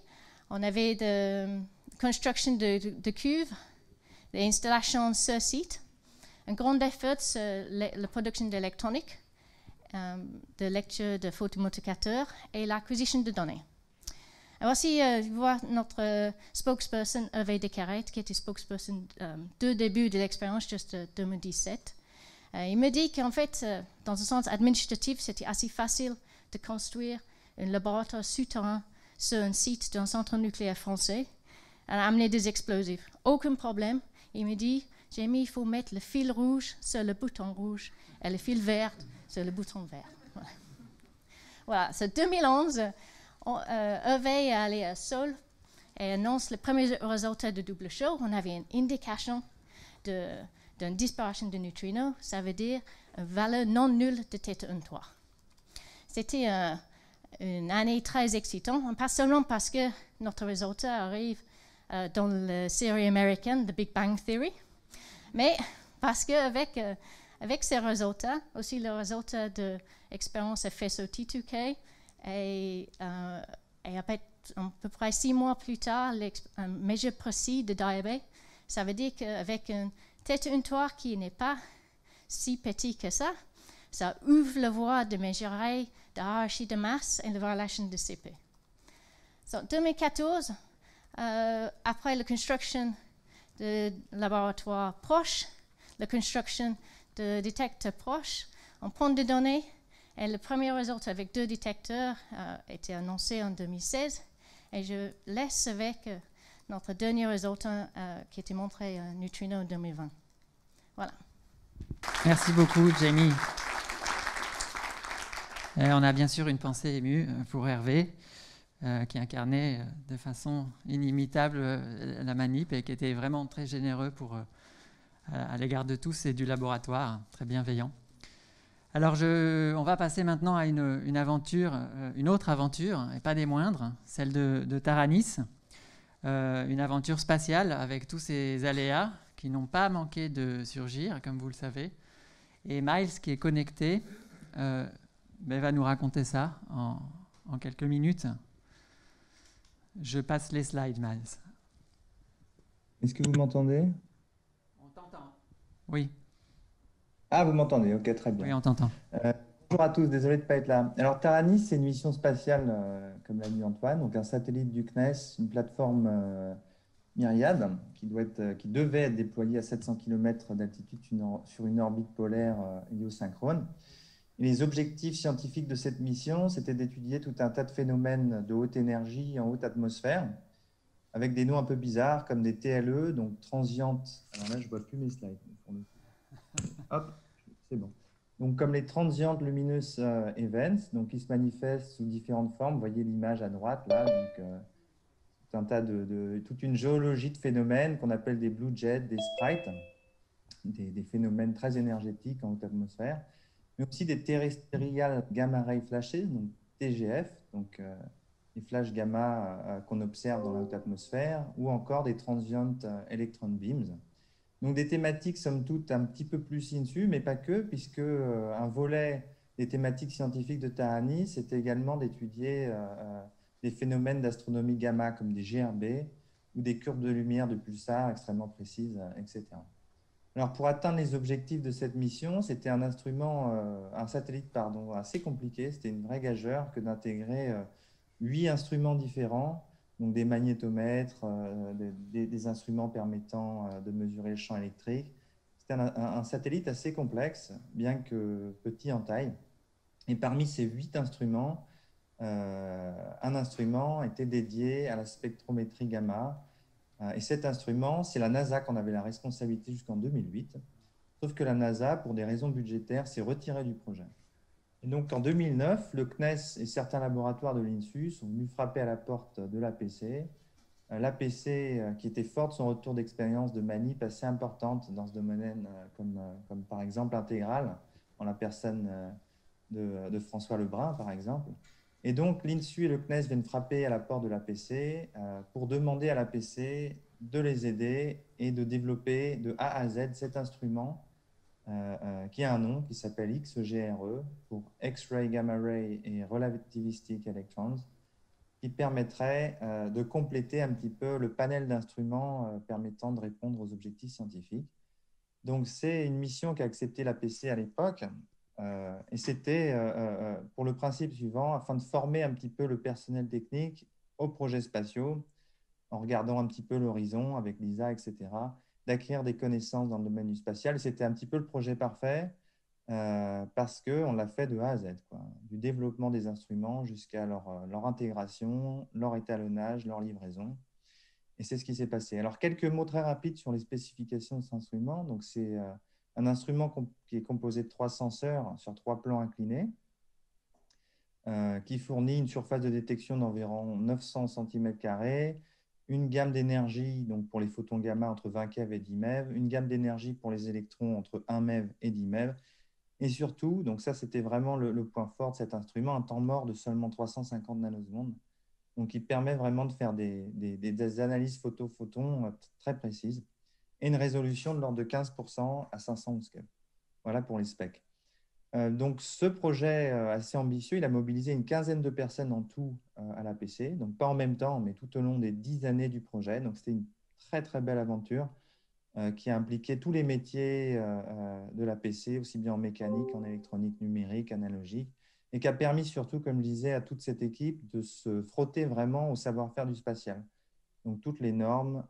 On avait de construction de cuves, l'installation sur site, un grand effort sur la production d'électronique, de lecture de photomultiplicateurs et l'acquisition de données. Alors voici, je vois notre spokesperson Hervé Descartes, qui était spokesperson du début de l'expérience, juste 2017. Il me dit qu'en fait, dans un sens administratif, c'était assez facile de construire un laboratoire souterrain sur un site d'un centre nucléaire français et amener des explosifs. Aucun problème. Il me dit, Jamie, il faut mettre le fil rouge sur le bouton rouge et le fil vert sur le bouton vert. Voilà, c'est 2011. Hervé est allé à Seoul et annonce le premier résultat de Double Show. On avait une indication d'une disparition de neutrinos, ça veut dire une valeur non nulle de θ 1,3. C'était une année très excitante, pas seulement parce que notre résultat arrive dans la série américaine The Big Bang Theory, mais parce qu'avec ces résultats, aussi le résultat de l'expérience FSOT2K, et à peu près 6 mois plus tard, un mesure précis de Daya Bay, ça veut dire qu'avec un θ 1,3 qui n'est pas si petit que ça ouvre la voie de mesurer la hiérarchie de masse et la relation de CP. En 2014, après la construction de laboratoires proches, la construction de détecteurs proches, on prend des données et le premier résultat avec 2 détecteurs a été annoncé en 2016 Et je laisse avec notre dernier résultat qui était montré Neutrino 2020. Voilà. Merci beaucoup, Jamie. On a bien sûr une pensée émue pour Hervé, qui incarnait de façon inimitable la manip et qui était vraiment très généreux à l'égard de tous et du laboratoire, très bienveillant. Alors, on va passer maintenant à une aventure, une autre aventure, et pas des moindres, celle de Taranis, une aventure spatiale avec tous ces aléas qui n'ont pas manqué de surgir, comme vous le savez. Et Miles, qui est connecté, va nous raconter ça en quelques minutes. Je passe les slides, Miles. Est-ce que vous m'entendez? On t'entend. Oui. Ah, vous m'entendez, ok, très bien. Oui, on t'entend. Bonjour à tous, désolé de ne pas être là. Alors, Taranis, c'est une mission spatiale, comme l'a dit Antoine, donc un satellite du CNES, une plateforme Myriad, qui devait être déployée à 700 km d'altitude sur une orbite polaire héliosynchrone. Et les objectifs scientifiques de cette mission, c'était d'étudier tout un tas de phénomènes de haute énergie en haute atmosphère, avec des noms un peu bizarres, comme des TLE, donc transientes. Alors là, je ne vois plus mes slides. Hop, c'est bon. Donc, comme les transient luminous events, donc qui se manifestent sous différentes formes. Vous voyez l'image à droite, là. Donc, toute une géologie de phénomènes qu'on appelle des blue jets, des sprites, des phénomènes très énergétiques en haute atmosphère, mais aussi des terrestrial gamma ray flashes, donc TGF, donc les flashs gamma qu'on observe dans la haute atmosphère, ou encore des transient electron beams. Donc des thématiques, somme toute, un petit peu plus in-su, mais pas que, puisque un volet des thématiques scientifiques de Taranis, c'était également d'étudier des phénomènes d'astronomie gamma comme des GRB ou des courbes de lumière de pulsars extrêmement précises, etc. Alors pour atteindre les objectifs de cette mission, c'était un satellite assez compliqué. C'était une vraie gageure que d'intégrer 8 instruments différents, donc des magnétomètres, des instruments permettant de mesurer le champ électrique. C'était un satellite assez complexe, bien que petit en taille. Et parmi ces 8 instruments, un instrument était dédié à la spectrométrie gamma. Et cet instrument, c'est la NASA qu'on avait la responsabilité jusqu'en 2008. Sauf que la NASA, pour des raisons budgétaires, s'est retirée du projet. Et donc en 2009, le CNES et certains laboratoires de l'INSU sont venus frapper à la porte de l'APC. L'APC, qui était fort de son retour d'expérience de manip assez importante dans ce domaine, comme par exemple Intégrale, en la personne de François Lebrun, par exemple. Et donc, l'INSU et le CNES viennent frapper à la porte de l'APC pour demander à l'APC de les aider et de développer de A à Z cet instrument qui a un nom qui s'appelle XGRE pour X-Ray Gamma Ray et Relativistic Electrons, qui permettrait de compléter un petit peu le panel d'instruments permettant de répondre aux objectifs scientifiques. Donc, c'est une mission qu'a acceptée l'APC à l'époque. Et c'était pour le principe suivant, afin de former un petit peu le personnel technique aux projets spatiaux, en regardant un petit peu l'horizon avec l'ISA, etc., d'acquérir des connaissances dans le domaine du spatial. C'était un petit peu le projet parfait parce qu'on l'a fait de A à Z, quoi, du développement des instruments jusqu'à leur intégration, leur étalonnage, leur livraison. Et c'est ce qui s'est passé. Alors, quelques mots très rapides sur les spécifications de cet instrument. Donc, c'est un instrument qui est composé de 3 senseurs sur 3 plans inclinés, qui fournit une surface de détection d'environ 900 cm², une gamme d'énergie donc pour les photons gamma entre 20 keV et 10 MeV, une gamme d'énergie pour les électrons entre 1 MeV et 10 MeV, et surtout, donc ça c'était vraiment le point fort de cet instrument, un temps mort de seulement 350 nanosecondes, donc il permet vraiment de faire des analyses photo-photons très précises, et une résolution de l'ordre de 15% à 511 keV. Voilà pour les specs. Donc, ce projet assez ambitieux, il a mobilisé une quinzaine de personnes en tout à l'APC, donc pas en même temps, mais tout au long des 10 années du projet. Donc, c'était une très, très belle aventure qui a impliqué tous les métiers de l'APC, aussi bien en mécanique, en électronique numérique, analogique, et qui a permis surtout, comme je disais, à toute cette équipe de se frotter vraiment au savoir-faire du spatial. Donc, toutes les normes,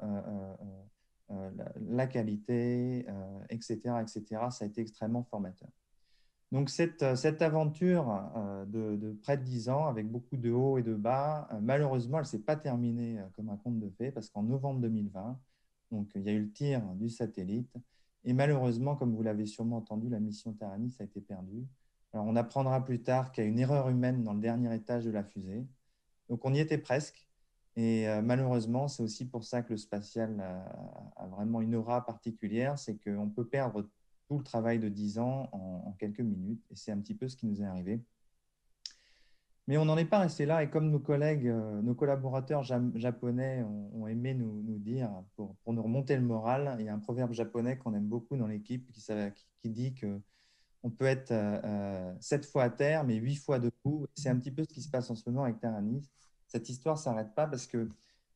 la qualité, etc., etc., ça a été extrêmement formateur. Donc cette aventure de près de 10 ans, avec beaucoup de hauts et de bas, malheureusement, elle ne s'est pas terminée comme un conte de fées, parce qu'en novembre 2020, donc, il y a eu le tir du satellite, et malheureusement, comme vous l'avez sûrement entendu, la mission Taranis a été perdue. Alors on apprendra plus tard qu'il y a une erreur humaine dans le dernier étage de la fusée. Donc on y était presque, et malheureusement, c'est aussi pour ça que le spatial a vraiment une aura particulière, c'est qu'on peut perdre tout le travail de 10 ans en quelques minutes. Et c'est un petit peu ce qui nous est arrivé. Mais on n'en est pas resté là. Et comme nos collègues, nos collaborateurs japonais ont aimé nous dire, pour nous remonter le moral, il y a un proverbe japonais qu'on aime beaucoup dans l'équipe qui dit qu'on peut être 7 fois à terre, mais 8 fois debout. C'est un petit peu ce qui se passe en ce moment avec Taranis. Cette histoire ne s'arrête pas parce que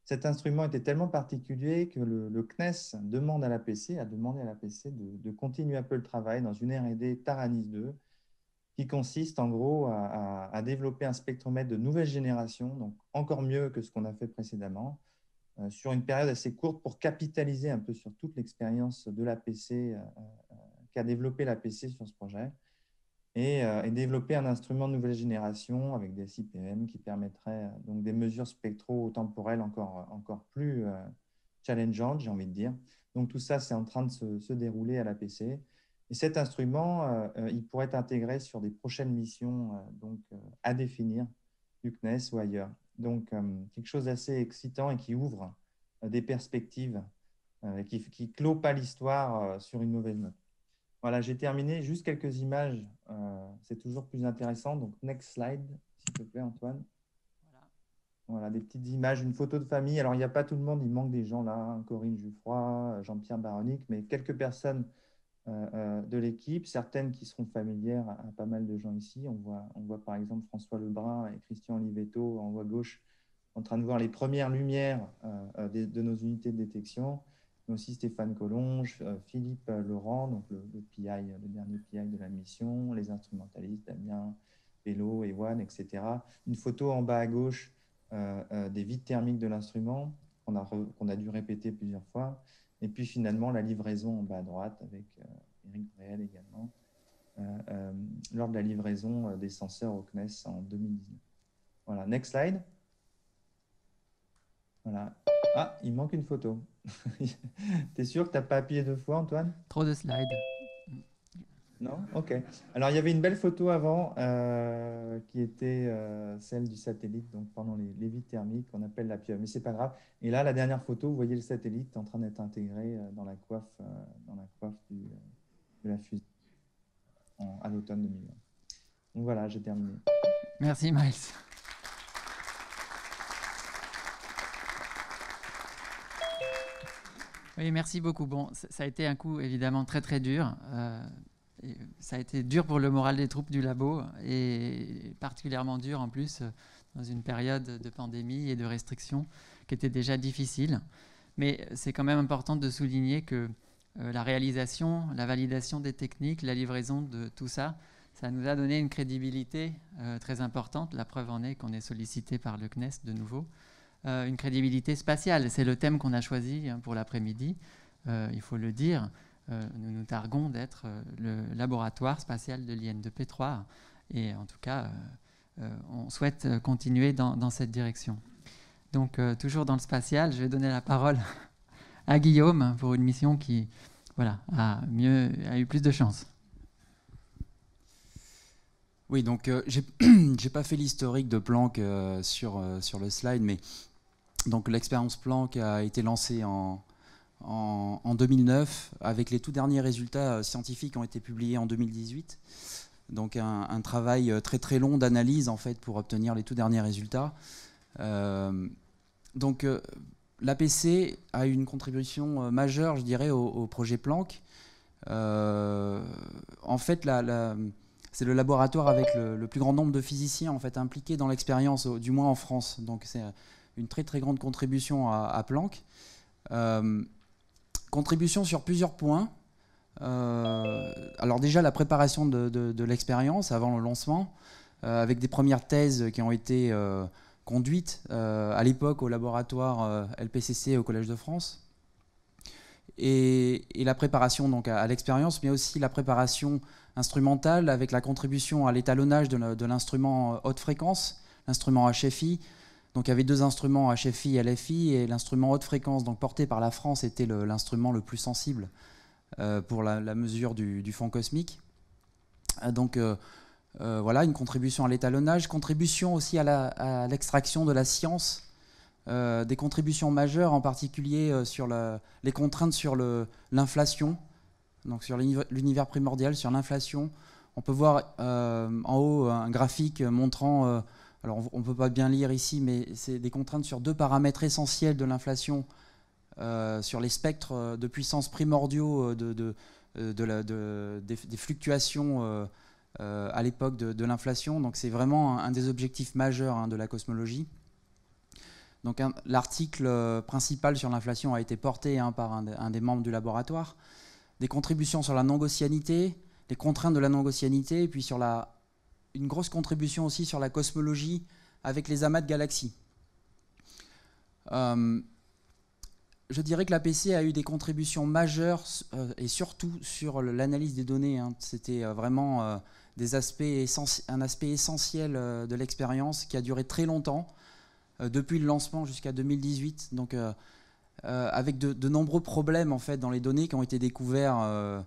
cet instrument était tellement particulier que le CNES a demandé à l'APC de continuer un peu le travail dans une R&D Taranis 2 qui consiste en gros à développer un spectromètre de nouvelle génération, donc encore mieux que ce qu'on a fait précédemment, sur une période assez courte pour capitaliser un peu sur toute l'expérience de l'APC qu'a développé l'APC sur ce projet. Et développer un instrument de nouvelle génération avec des SIPM qui permettrait donc des mesures spectro-temporelles encore plus challengeantes, j'ai envie de dire. Donc tout ça, c'est en train de se dérouler à l'APC. Et cet instrument, il pourrait être intégré sur des prochaines missions à définir du CNES ou ailleurs. Donc quelque chose d'assez excitant et qui ouvre des perspectives, qui clôt pas l'histoire sur une mauvaise note. Voilà, j'ai terminé. Juste quelques images. C'est toujours plus intéressant. Donc, next slide, s'il te plaît, Antoine. Voilà, des petites images, une photo de famille. Alors, il n'y a pas tout le monde, il manque des gens là. Hein, Corinne Juffroy, Jean-Pierre Baronic, mais quelques personnes de l'équipe, certaines qui seront familières à pas mal de gens ici. On voit par exemple François Lebrun et Christian Olivetto en haut à gauche en train de voir les premières lumières de nos unités de détection. Mais aussi Stéphane Collonge, Philippe Laurent, donc le PI, le dernier PI de la mission, les instrumentalistes, Damien, Pélo, Ewan, etc. Une photo en bas à gauche des vides thermiques de l'instrument qu'on a dû répéter plusieurs fois. Et puis finalement, la livraison en bas à droite avec Eric Bréel également, lors de la livraison des senseurs au CNES en 2019. Voilà, next slide. Voilà. Ah, il manque une photo. T'es sûr que tu n'as pas appuyé 2 fois, Antoine? Trop de slides. Non? Ok. Alors, il y avait une belle photo avant qui était celle du satellite, donc pendant les vides thermiques qu'on appelle la pieuvre. Mais c'est pas grave. Et là, la dernière photo, vous voyez le satellite en train d'être intégré dans la coiffe de la fusée à l'automne 2020. Donc voilà, j'ai terminé. Merci, Miles. Oui, merci beaucoup. Bon, ça a été un coup évidemment très très dur. Et ça a été dur pour le moral des troupes du labo et particulièrement dur en plus dans une période de pandémie et de restrictions qui était déjà difficile. Mais c'est quand même important de souligner que la réalisation, la validation des techniques, la livraison de tout ça, ça nous a donné une crédibilité très importante. La preuve en est qu'on est sollicité par le CNES de nouveau. Une crédibilité spatiale, c'est le thème qu'on a choisi pour l'après-midi. Il faut le dire, nous nous targuons d'être le laboratoire spatial de l'IN2P3 et en tout cas, on souhaite continuer dans cette direction. Donc, toujours dans le spatial, je vais donner la parole à Guillaume pour une mission qui a eu plus de chance. Oui, donc j'ai pas fait l'historique de Planck sur le slide, mais donc l'expérience Planck a été lancée en 2009 avec les tout derniers résultats scientifiques qui ont été publiés en 2018. Donc un travail très très long d'analyse en fait pour obtenir les tout derniers résultats. Donc l'APC a une contribution majeure, je dirais, au projet Planck. En fait, c'est le laboratoire avec le plus grand nombre de physiciens en fait impliqués dans l'expérience, du moins en France. Donc c'est une très très grande contribution à Planck. Contribution sur plusieurs points. Alors déjà la préparation de l'expérience avant le lancement, avec des premières thèses qui ont été conduites à l'époque au laboratoire LPCC au Collège de France. et la préparation donc, à l'expérience, mais aussi la préparation instrumentale avec la contribution à l'étalonnage de l'instrument haute fréquence, l'instrument HFI. Donc il y avait 2 instruments, HFI et LFI, et l'instrument haute fréquence donc, porté par la France était l'instrument le plus sensible pour la mesure du fond cosmique. Donc voilà, une contribution à l'étalonnage, contribution aussi à l'extraction de la science, des contributions majeures en particulier sur les contraintes sur l'inflation, donc sur l'univers primordial, sur l'inflation. On peut voir en haut un graphique montrant, alors on ne peut pas bien lire ici, mais c'est des contraintes sur 2 paramètres essentiels de l'inflation, sur les spectres de puissance primordiaux des fluctuations à l'époque de l'inflation. Donc c'est vraiment un des objectifs majeurs de la cosmologie. Donc l'article principal sur l'inflation a été porté par un des membres du laboratoire. Des contributions sur la non-gaussianité, les contraintes de la non-gaussianité, et puis sur une grosse contribution aussi sur la cosmologie avec les amas de galaxies. Je dirais que l'APC a eu des contributions majeures et surtout sur l'analyse des données. C'était vraiment un aspect essentiel de l'expérience qui a duré très longtemps, depuis le lancement jusqu'à 2018. Donc, avec de nombreux problèmes en fait, dans les données qui ont été découverts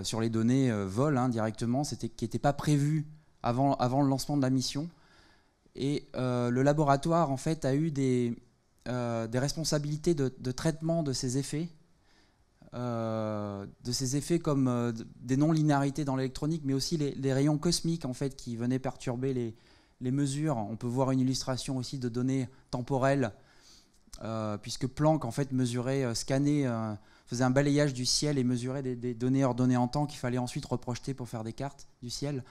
sur les données vol directement, qui n'étaient pas prévus avant le lancement de la mission. Et le laboratoire en fait, a eu des responsabilités de traitement de ces effets, comme des non-linéarités dans l'électronique, mais aussi les rayons cosmiques en fait, qui venaient perturber les mesures. On peut voir une illustration aussi de données temporelles, puisque Planck en fait mesurait, scannait, faisait un balayage du ciel et mesurait des données ordonnées en temps qu'il fallait ensuite reprojeter pour faire des cartes du ciel.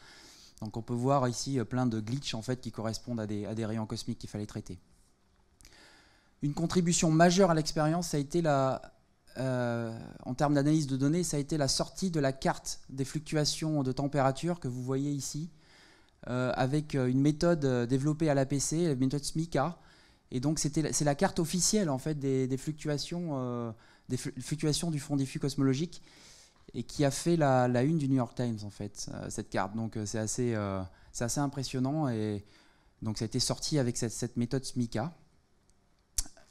Donc on peut voir ici plein de glitches en fait, qui correspondent à des rayons cosmiques qu'il fallait traiter. Une contribution majeure à l'expérience, ça a été en termes d'analyse de données, ça a été la sortie de la carte des fluctuations de température que vous voyez ici, avec une méthode développée à l'APC, la méthode SMICA. Et donc c'est la carte officielle en fait, des fluctuations du fond diffus cosmologique, et qui a fait la une du New York Times en fait, cette carte. Donc c'est assez impressionnant, et donc ça a été sorti avec cette méthode SMICA.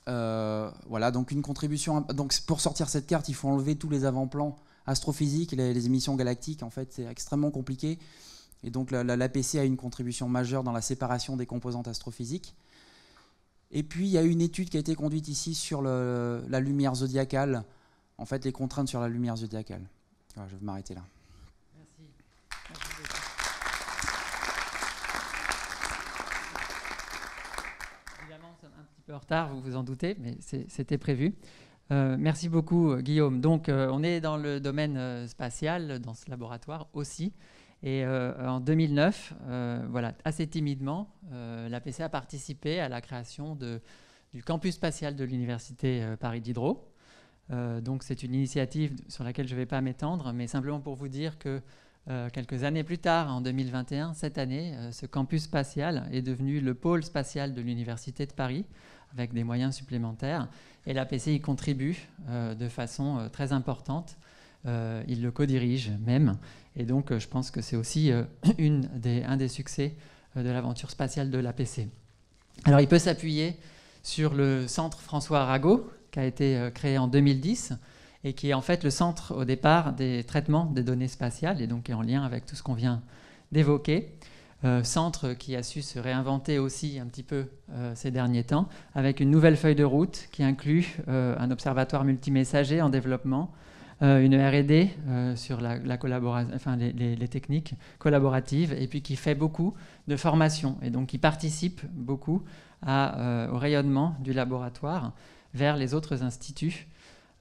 Voilà, donc une contribution. Donc pour sortir cette carte, il faut enlever tous les avant-plans astrophysiques, les émissions galactiques. En fait, c'est extrêmement compliqué. Et donc l'APC a une contribution majeure dans la séparation des composantes astrophysiques. Et puis il y a eu une étude qui a été conduite ici sur la lumière zodiacale. En fait, les contraintes sur la lumière zodiacale. Voilà, je vais m'arrêter là. Merci. Évidemment, c'est un petit peu en retard, vous vous en doutez, mais c'était prévu. Merci beaucoup, Guillaume. Donc, on est dans le domaine spatial, dans ce laboratoire aussi. Et en 2009, voilà, assez timidement, l'APC a participé à la création du campus spatial de l'Université Paris Diderot. Donc c'est une initiative sur laquelle je ne vais pas m'étendre, mais simplement pour vous dire que quelques années plus tard, en 2021, cette année, ce campus spatial est devenu le pôle spatial de l'Université de Paris, avec des moyens supplémentaires. Et l'APC y contribue de façon très importante. Il le co-dirige même. Et donc je pense que c'est aussi un des succès de l'aventure spatiale de l'APC. Alors il peut s'appuyer sur le centre François Arago, qui a été créé en 2010 et qui est en fait le centre au départ des traitements des données spatiales, et donc qui est en lien avec tout ce qu'on vient d'évoquer. Centre qui a su se réinventer aussi un petit peu ces derniers temps, avec une nouvelle feuille de route qui inclut un observatoire multimessager en développement, une R&D sur la collaboration, enfin les techniques collaboratives, et puis qui fait beaucoup de formation, et donc qui participe beaucoup au rayonnement du laboratoire vers les autres instituts.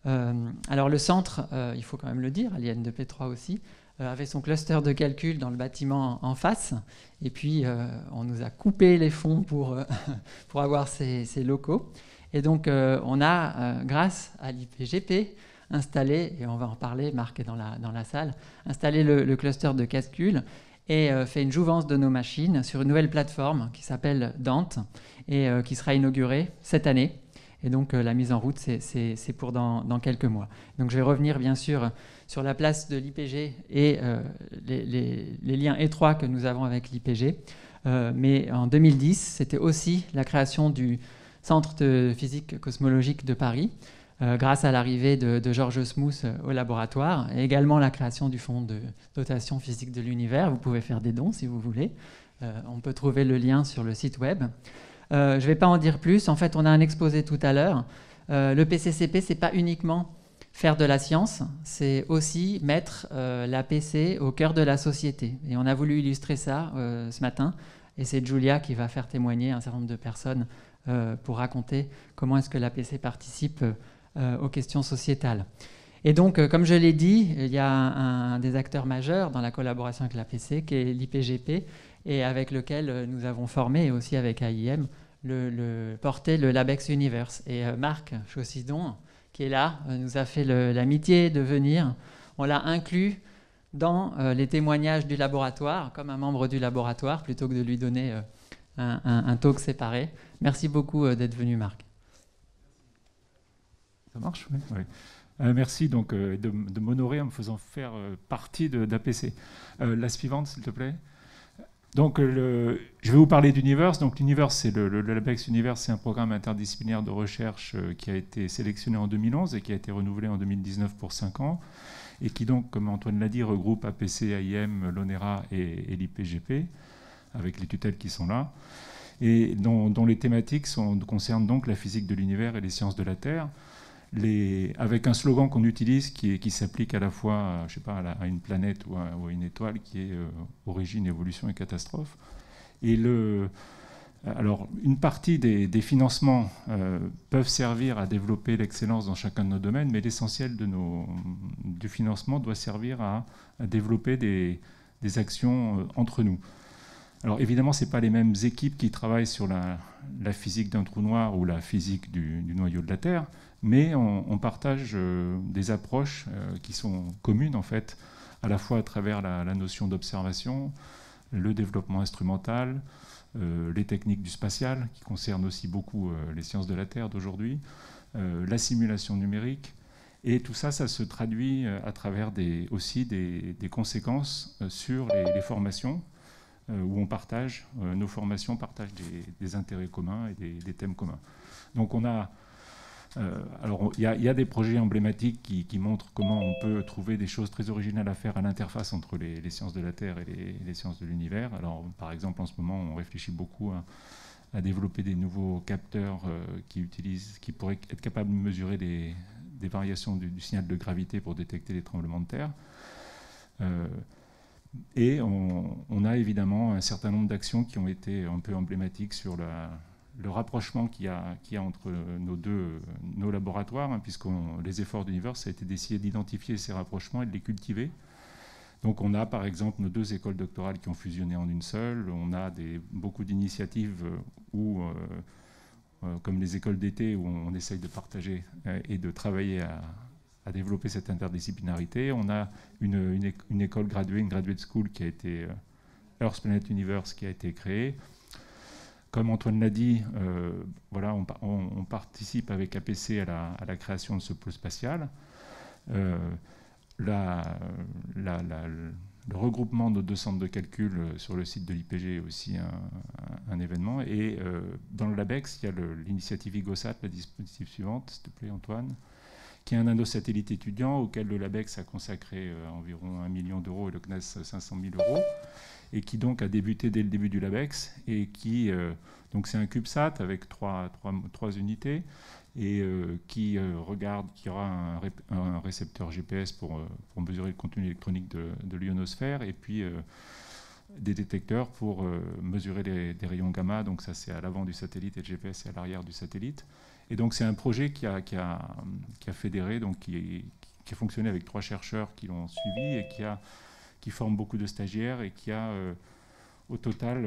Alors le centre, il faut quand même le dire, à l'IN2P3 aussi, avait son cluster de calcul dans le bâtiment en face, et puis on nous a coupé les fonds pour avoir ces locaux. Et donc on a, grâce à l'IPGP, installé, et on va en parler, Marc est dans la salle, installé le cluster de calcul et fait une jouvence de nos machines sur une nouvelle plateforme qui s'appelle Dante, et qui sera inaugurée cette année. Et donc la mise en route, c'est pour dans quelques mois. Donc je vais revenir bien sûr sur la place de l'IPG et les liens étroits que nous avons avec l'IPG. Mais en 2010, c'était aussi la création du Centre de physique cosmologique de Paris, grâce à l'arrivée de Georges Smous au laboratoire, et également la création du Fonds de dotation physique de l'univers. Vous pouvez faire des dons si vous voulez. On peut trouver le lien sur le site web. Je ne vais pas en dire plus. En fait, on a un exposé tout à l'heure. Le PCCP, ce n'est pas uniquement faire de la science, c'est aussi mettre la PC au cœur de la société. Et on a voulu illustrer ça ce matin. Et c'est Julia qui va faire témoigner un certain nombre de personnes pour raconter comment est-ce que la PC participe aux questions sociétales. Et donc, comme je l'ai dit, il y a un des acteurs majeurs dans la collaboration avec la PC, qui est l'IPGP, et avec lequel nous avons formé, et aussi avec AIM, porté le LabEx Universe. Et Marc Chaussidon, qui est là, nous a fait l'amitié de venir. On l'a inclus dans les témoignages du laboratoire, comme un membre du laboratoire, plutôt que de lui donner un talk séparé. Merci beaucoup d'être venu, Marc. Ça marche, oui. Oui. Merci donc de m'honorer en me faisant faire partie d'APC. La suivante, s'il te plaît. Donc, je vais vous parler d'Universe. Donc, l'Universe, c'est le LabEx Universe, c'est un programme interdisciplinaire de recherche qui a été sélectionné en 2011 et qui a été renouvelé en 2019 pour 5 ans, et qui donc, comme Antoine l'a dit, regroupe APC, AIM, l'ONERA et l'IPGP, avec les tutelles qui sont là, et dont les thématiques concernent donc la physique de l'univers et les sciences de la Terre, avec un slogan qu'on utilise qui s'applique à la fois je sais pas, à une planète ou à une étoile, qui est origine, évolution et catastrophe. Et alors, une partie des financements peuvent servir à développer l'excellence dans chacun de nos domaines, mais l'essentiel du financement doit servir à développer des actions entre nous. Alors évidemment, ce n'est pas les mêmes équipes qui travaillent sur la physique d'un trou noir ou la physique du noyau de la Terre, mais on partage des approches qui sont communes en fait, à la fois à travers la notion d'observation, le développement instrumental, les techniques du spatial, qui concernent aussi beaucoup les sciences de la Terre d'aujourd'hui, la simulation numérique, et tout ça, ça se traduit à travers aussi des conséquences sur les formations, où on partage, nos formations partagent des intérêts communs et des thèmes communs. Donc on a... alors, il y a des projets emblématiques qui montrent comment on peut trouver des choses très originales à faire à l'interface entre les sciences de la Terre et les sciences de l'univers. Alors, par exemple, en ce moment, on réfléchit beaucoup à développer des nouveaux capteurs qui pourraient être capables de mesurer des variations du signal de gravité pour détecter les tremblements de terre. Et on a évidemment un certain nombre d'actions qui ont été un peu emblématiques sur le rapprochement qu'il y a entre nos laboratoires, hein, puisque les efforts d'Universe, ça a été d'essayer d'identifier ces rapprochements et de les cultiver. Donc on a par exemple nos 2 écoles doctorales qui ont fusionné en une seule, on a beaucoup d'initiatives comme les écoles d'été, où on essaye de partager et de travailler à développer cette interdisciplinarité. On a une école graduée, une graduate school qui a été Earth Planet Universe, qui a été créée. Comme Antoine l'a dit, voilà, on participe avec APC à la création de ce pôle spatial. Le regroupement de 2 centres de calcul sur le site de l'IPG est aussi un événement. Et dans le LabEx, il y a l'initiative IGOSAT, la dispositif suivante, s'il te plaît Antoine, qui est un endosatellite étudiant auquel le LabEx a consacré environ 1 million d'euros et le CNES 500 000 euros, et qui donc a débuté dès le début du LabEx, et qui, donc c'est un CubeSat avec trois unités, et qui aura un récepteur GPS pour mesurer le contenu électronique de l'ionosphère, et puis des détecteurs pour mesurer des rayons gamma. Donc ça, c'est à l'avant du satellite, et le GPS c'est à l'arrière du satellite. Et donc c'est un projet qui a fédéré, donc qui a fonctionné avec 3 chercheurs qui l'ont suivi, et qui forme beaucoup de stagiaires, et qui a au total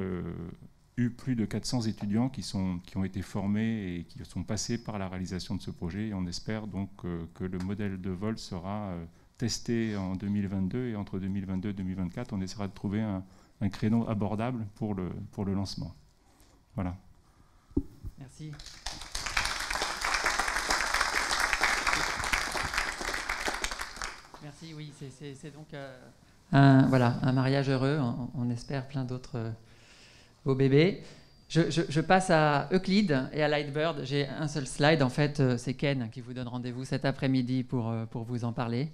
eu plus de 400 étudiants qui ont été formés et qui sont passés par la réalisation de ce projet. Et on espère donc que le modèle de vol sera testé en 2022, et entre 2022 et 2024, on essaiera de trouver un créneau abordable pour le lancement. Voilà. Merci. Merci, oui, c'est donc un mariage heureux, on espère plein d'autres beaux bébés. Je passe à Euclide et à Lightbird. J'ai un seul slide, en fait, c'est Ken qui vous donne rendez-vous cet après-midi pour vous en parler.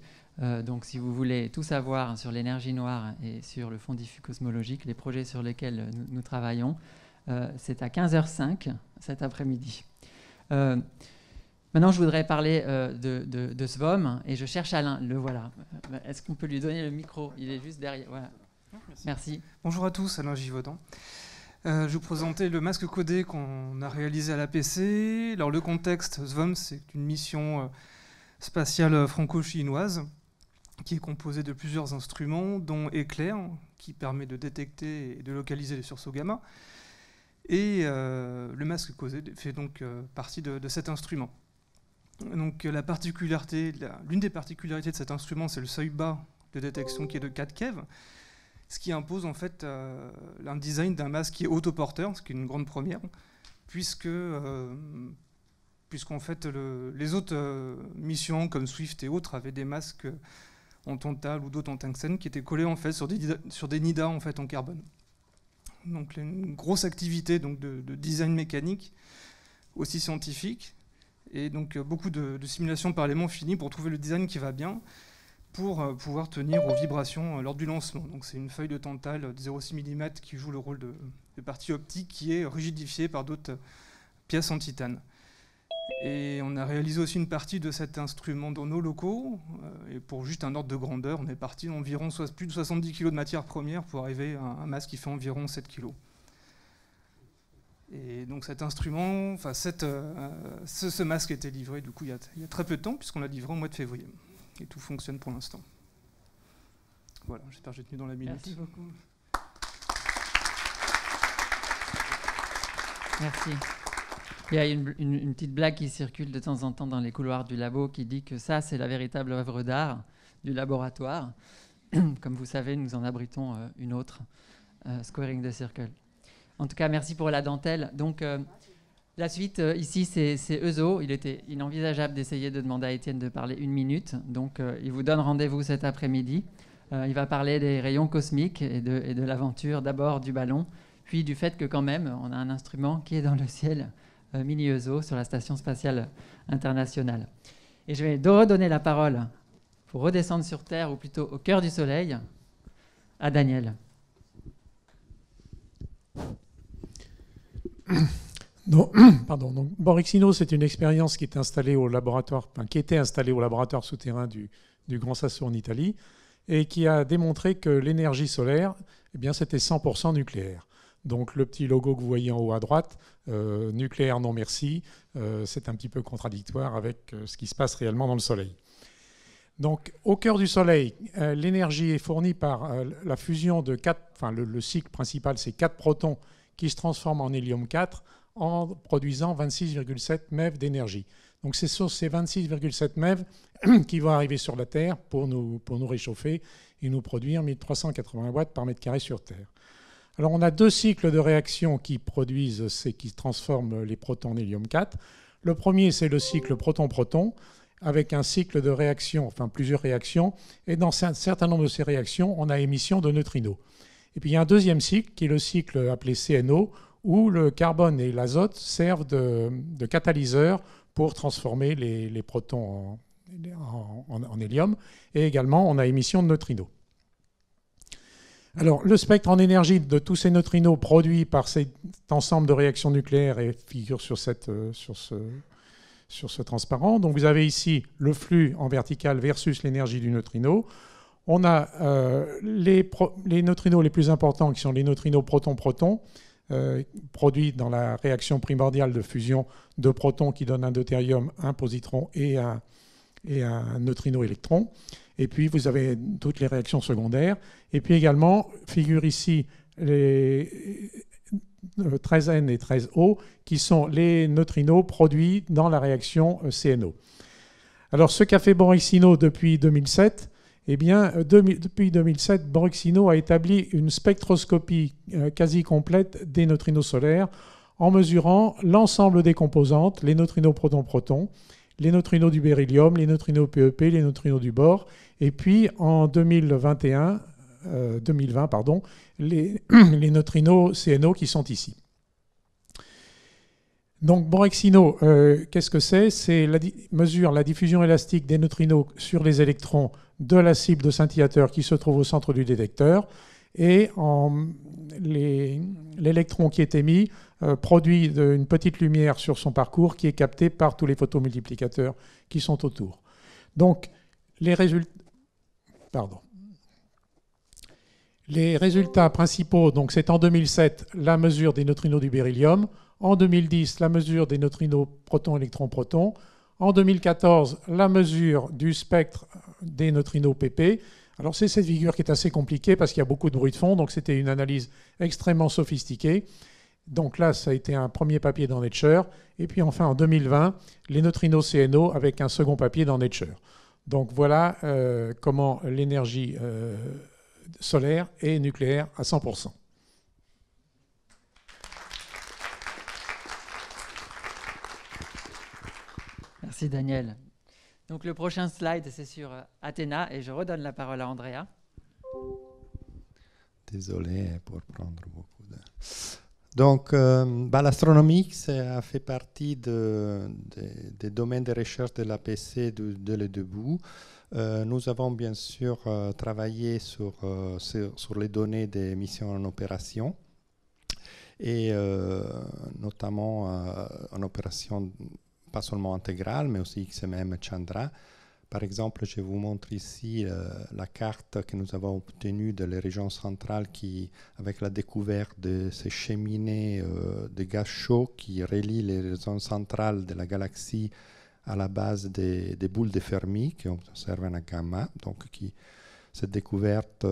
Donc si vous voulez tout savoir sur l'énergie noire et sur le Fonds diffus cosmologique, les projets sur lesquels nous travaillons, c'est à 15h05 cet après-midi. Maintenant, je voudrais parler de SVOM et je cherche Alain, le voilà. Est-ce qu'on peut lui donner le micro? Il est juste derrière. Voilà. Merci. Bonjour à tous, Alain Givaudan. Je vous présentais le masque codé qu'on a réalisé à l'APC. Alors le contexte, SVOM, c'est une mission spatiale franco-chinoise qui est composée de plusieurs instruments, dont Éclair, qui permet de détecter et de localiser les sursauts gamma. Et le masque codé fait donc partie de cet instrument. Donc l'une des particularités de cet instrument, c'est le seuil bas de détection qui est de 4 keV, ce qui impose en fait un design d'un masque qui est autoporteur, ce qui est une grande première, puisqu'en fait les autres missions comme Swift et autres avaient des masques en tantal ou d'autres en tungstène qui étaient collés en fait sur des nidas en fait en carbone. Donc une grosse activité donc de design mécanique, aussi scientifique, et donc beaucoup de simulations par éléments finis pour trouver le design qui va bien pour pouvoir tenir aux vibrations lors du lancement. Donc c'est une feuille de tantal de 0,6 mm qui joue le rôle de partie optique qui est rigidifiée par d'autres pièces en titane. Et on a réalisé aussi une partie de cet instrument dans nos locaux, et pour juste un ordre de grandeur, on est parti d'environ plus de 70 kg de matière première pour arriver à un masque qui fait environ 7 kg. Et donc cet instrument, enfin ce masque a été livré du coup il y a très peu de temps, puisqu'on l'a livré au mois de février. Et tout fonctionne pour l'instant. Voilà, j'espère que j'ai tenu dans la minute. Merci beaucoup. Merci. Il y a une petite blague qui circule de temps en temps dans les couloirs du labo qui dit que ça, c'est la véritable œuvre d'art du laboratoire. Comme vous savez, nous en abritons une autre, Squaring the Circle. En tout cas, merci pour la dentelle. Donc, la suite, ici, c'est ESO. Il était inenvisageable d'essayer de demander à Étienne de parler 1 minute. Donc, il vous donne rendez-vous cet après-midi. Il va parler des rayons cosmiques et de l'aventure, d'abord du ballon, puis du fait que quand même, on a un instrument qui est dans le ciel, mini ESO, sur la Station spatiale internationale. Et je vais redonner la parole pour redescendre sur Terre, ou plutôt au cœur du Soleil, à Daniel. Donc, Borexino, c'est une expérience qui est installée au laboratoire, qui était installée au laboratoire souterrain du Grand Sasso en Italie, et qui a démontré que l'énergie solaire, eh bien, c'était 100% nucléaire. Donc le petit logo que vous voyez en haut à droite, nucléaire non merci, c'est un petit peu contradictoire avec ce qui se passe réellement dans le Soleil. Donc au cœur du Soleil, l'énergie est fournie par la fusion de 4, enfin le cycle principal, c'est 4 protons qui se transforment en hélium 4 en produisant 26,7 MeV d'énergie. Donc c'est sur ces 26,7 MeV qui vont arriver sur la Terre pour nous réchauffer et nous produire 1380 watts par mètre carré sur Terre. Alors on a 2 cycles de réaction qui transforment les protons en hélium 4. Le premier, c'est le cycle proton-proton, avec un cycle de réaction, enfin plusieurs réactions, et dans un certain nombre de ces réactions, on a émission de neutrinos. Et puis il y a un deuxième cycle, qui est le cycle appelé CNO, où le carbone et l'azote servent de catalyseurs pour transformer les protons en hélium, et également on a émission de neutrinos. Alors, le spectre en énergie de tous ces neutrinos produits par cet ensemble de réactions nucléaires figure sur ce transparent. Donc, vous avez ici le flux en vertical versus l'énergie du neutrino. On a les neutrinos les plus importants qui sont les neutrinos proton-proton, produits dans la réaction primordiale de fusion de protons qui donnent un deutérium, un positron et un neutrino électron. Et puis, vous avez toutes les réactions secondaires. Et puis également, figurent ici les 13N et 13O, qui sont les neutrinos produits dans la réaction CNO. Alors, ce qu'a fait Borexino depuis 2007, eh bien, depuis 2007, Borexino a établi une spectroscopie quasi complète des neutrinos solaires en mesurant l'ensemble des composantes, les neutrinos proton-proton, les neutrinos du beryllium, les neutrinos PEP, les neutrinos du bore. Et puis en 2020, les neutrinos CNO qui sont ici. Donc Borexino, qu'est-ce que c'est? C'est mesure la diffusion élastique des neutrinos sur les électrons de la cible de scintillateur qui se trouve au centre du détecteur. Et l'électron qui est émis produit une petite lumière sur son parcours qui est captée par tous les photomultiplicateurs qui sont autour. Donc les résultats principaux, donc c'est en 2007 la mesure des neutrinos du beryllium, en 2010 la mesure des neutrinos proton-électron-proton, en 2014 la mesure du spectre des neutrinos PP. Alors c'est cette figure qui est assez compliquée parce qu'il y a beaucoup de bruit de fond, donc c'était une analyse extrêmement sophistiquée. Donc là, ça a été un premier papier dans Nature. Et puis enfin, en 2020, les neutrinos CNO avec un second papier dans Nature. Donc voilà comment l'énergie solaire et nucléaire à 100%. Merci Daniel. Donc le prochain slide, c'est sur Athéna, et je redonne la parole à Andrea. Désolé pour prendre beaucoup de... Donc, l'astronomie, ça fait partie des domaines de recherche de l'APC de le début. Nous avons bien sûr travaillé sur les données des missions en opération, et notamment en opération pas seulement intégrale, mais aussi XMM Chandra. Par exemple, je vous montre ici la carte que nous avons obtenue de la région centrale avec la découverte de ces cheminées de gaz chaud qui relient les zones centrales de la galaxie à la base des boules de Fermi qui observent un gamma. Donc, cette découverte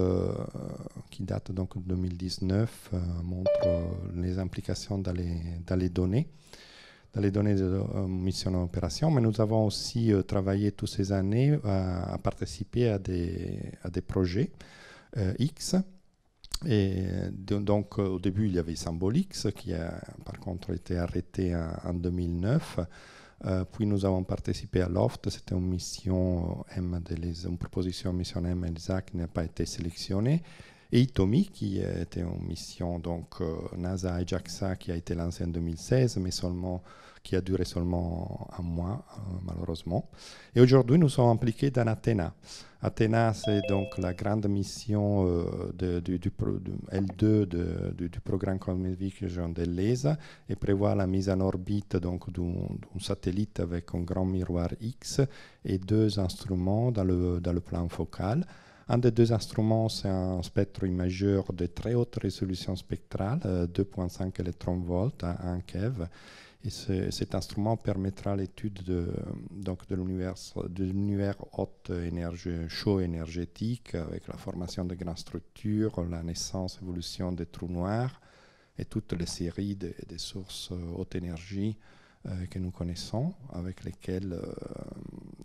qui date donc de 2019 montre les implications dans les données de mission en opération, mais nous avons aussi travaillé toutes ces années à participer à des projets X. Et donc au début, il y avait Symbol-X qui a par contre été arrêté en 2009. Puis nous avons participé à LOFT, c'était une mission une proposition mission M ELSA qui n'a pas été sélectionnée. Et ITOMI, qui était une mission donc NASA et JAXA qui a été lancée en 2016, mais qui a duré seulement un mois, malheureusement. Et aujourd'hui, nous sommes impliqués dans Athéna. Athéna, c'est donc la grande mission du L2 du programme Cosmic Vision de l'ESA, et prévoit la mise en orbite d'un satellite avec un grand miroir X et 2 instruments dans le plan focal. Un des 2 instruments, c'est un spectro-imageur de très haute résolution spectrale, 2,5 électron-volts à 1 keV. Et cet instrument permettra l'étude de l'univers haute énergie, chaud énergétique, avec la formation de grandes structures, la naissance, évolution des trous noirs et toutes les séries des sources haute énergie que nous connaissons,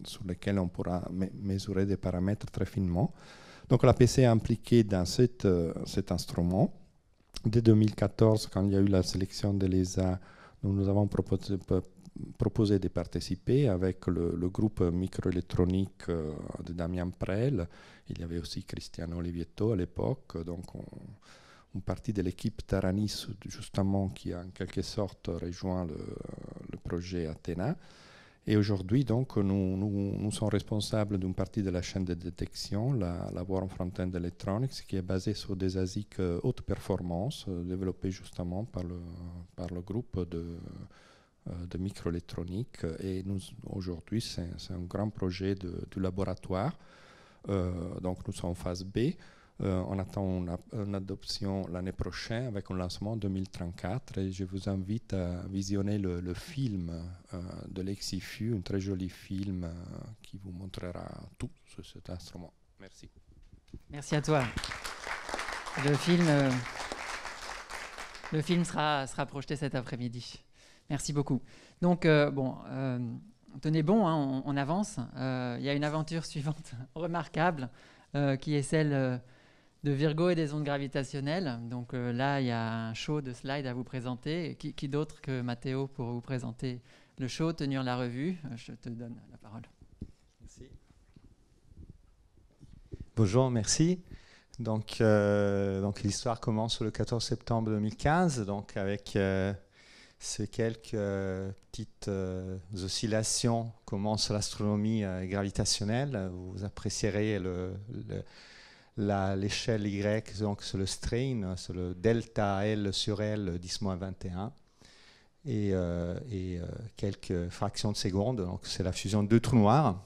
sur lesquelles on pourra mesurer des paramètres très finement. Donc l'APC est impliquée dans cet instrument. Dès 2014, quand il y a eu la sélection de l'ESA, nous avons proposé de participer avec le groupe microélectronique de Damien Prel. Il y avait aussi Cristiano Olivietto à l'époque, donc une partie de l'équipe Taranis, justement, qui a en quelque sorte rejoint le projet Athéna. Et aujourd'hui, donc, nous sommes responsables d'une partie de la chaîne de détection, la Warm Front-End Electronics, qui est basée sur des ASIC haute performance, développés justement par le groupe de microélectronique. Et aujourd'hui, c'est un grand projet du laboratoire. Donc, nous sommes en phase B. On attend une adoption l'année prochaine avec un lancement en 2034, et je vous invite à visionner le film de l'Exifu, un très joli film qui vous montrera tout sur cet instrument. Merci. Merci à toi. Le film sera projeté cet après-midi. Merci beaucoup. Donc, tenez bon, hein, on avance. Il y a une aventure suivante remarquable qui est celle de Virgo et des ondes gravitationnelles. Donc là, il y a un show de slides à vous présenter. Qui d'autre que Matteo pour vous présenter le show, tenir la revue. Je te donne la parole. Merci. Bonjour, merci. Donc l'histoire commence le 14 septembre 2015, donc avec ces quelques petites oscillations commence l'astronomie gravitationnelle. Vous apprécierez l'échelle Y, donc c'est le strain, c'est le delta L sur L 10-21 et quelques fractions de seconde, donc c'est la fusion de deux trous noirs.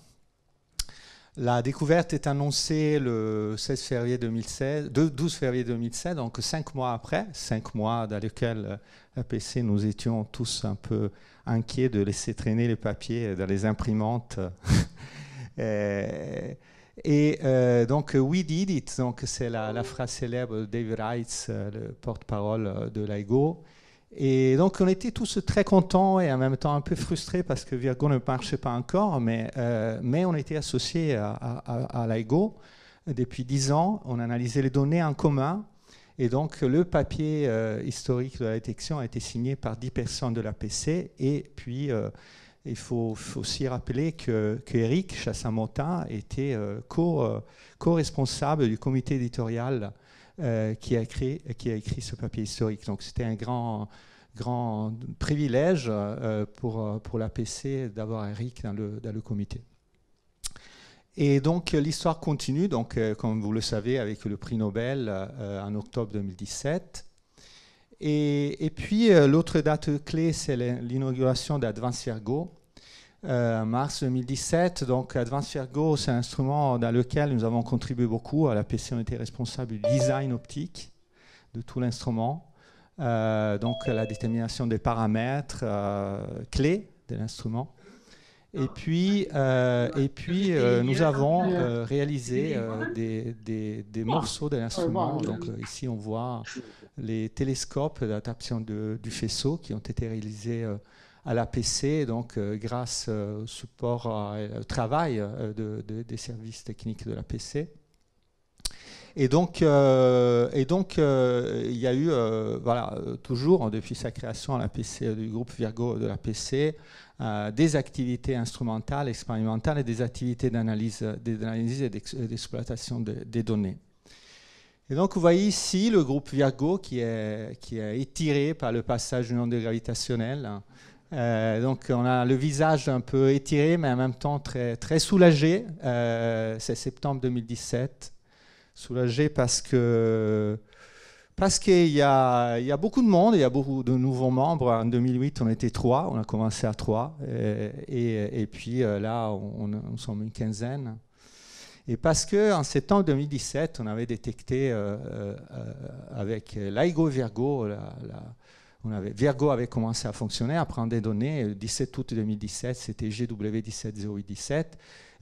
La découverte est annoncée le 12 février 2016, donc 5 mois après, 5 mois dans lesquels l'APC, nous étions tous un peu inquiets de laisser traîner les papiers dans les imprimantes. Donc, we did it, donc c'est la phrase célèbre de David Reitz, le porte-parole de LIGO. Et donc, on était tous très contents et en même temps un peu frustrés parce que Virgo ne marchait pas encore, mais on était associés à LIGO depuis 10 ans. On analysait les données en commun. Et donc, le papier historique de la détection a été signé par 10 personnes de l'APC. Et puis, il faut aussi rappeler que Eric Chassamontin était co-responsable du comité éditorial qui a écrit ce papier historique. Donc c'était un grand privilège pour l'APC d'avoir Eric dans le comité. Et donc l'histoire continue, donc, comme vous le savez, avec le prix Nobel en octobre 2017. Et puis l'autre date clé, c'est l'inauguration d'Advanced Virgo. En mars 2017, donc Advanced Virgo, c'est un instrument dans lequel nous avons contribué beaucoup. À l'APC, on était responsable du design optique de tout l'instrument, donc la détermination des paramètres clés de l'instrument. Et puis nous avons réalisé des morceaux de l'instrument. Donc ici, on voit les télescopes d'adaptation du faisceau qui ont été réalisés à l'APC, donc grâce au support, au travail des services techniques de l'APC. Et donc, il y a eu, toujours depuis sa création à l'APC, du groupe Virgo de l'APC, des activités instrumentales, expérimentales et des activités d'analyse et d'exploitation des données. Et donc, vous voyez ici le groupe Virgo qui est étiré par le passage d'une onde gravitationnelle. Donc on a le visage un peu étiré, mais en même temps très, très soulagé. C'est septembre 2017. Soulagé parce qu'il y a beaucoup de monde, il y a beaucoup de nouveaux membres. En 2008, on était 3, on a commencé à 3. Et puis là, on sommes une quinzaine. Et parce qu'en septembre 2017, on avait détecté avec LIGO Virgo, Virgo avait commencé à fonctionner, à prendre des données. Le 17 août 2017, c'était GW170817.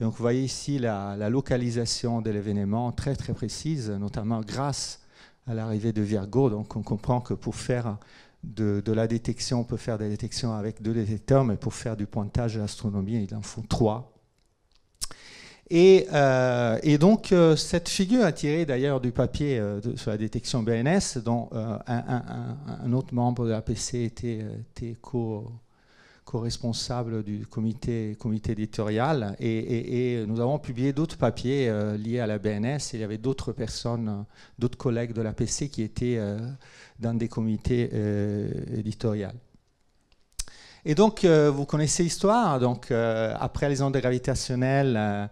Et donc, vous voyez ici la localisation de l'événement très, très précise, notamment grâce à l'arrivée de Virgo. Donc, on comprend que pour faire de la détection, on peut faire des détections avec 2 détecteurs, mais pour faire du pointage de l'astronomie, il en faut 3. Et donc, cette figure a tiré d'ailleurs du papier sur la détection BNS, dont un autre membre de l'APC était co-responsable du comité éditorial. Et nous avons publié d'autres papiers liés à la BNS. Il y avait d'autres personnes, d'autres collègues de l'APC qui étaient dans des comités éditoriaux. Et donc, vous connaissez l'histoire. Donc, après les ondes gravitationnelles,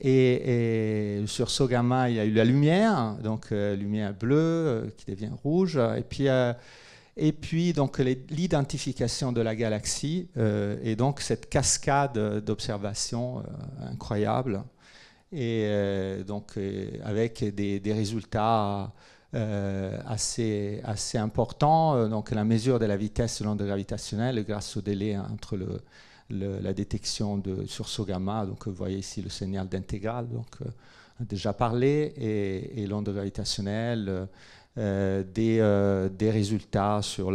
et sur sursaut gamma, il y a eu la lumière, donc lumière bleue qui devient rouge, et puis donc l'identification de la galaxie, et donc cette cascade d'observations incroyable, et donc avec des résultats assez importants, donc la mesure de la vitesse de l'onde gravitationnelle grâce au délai entre la détection de sursaut gamma, donc vous voyez ici le signal d'intégrale, donc on a déjà parlé, et l'onde gravitationnelle, des résultats sur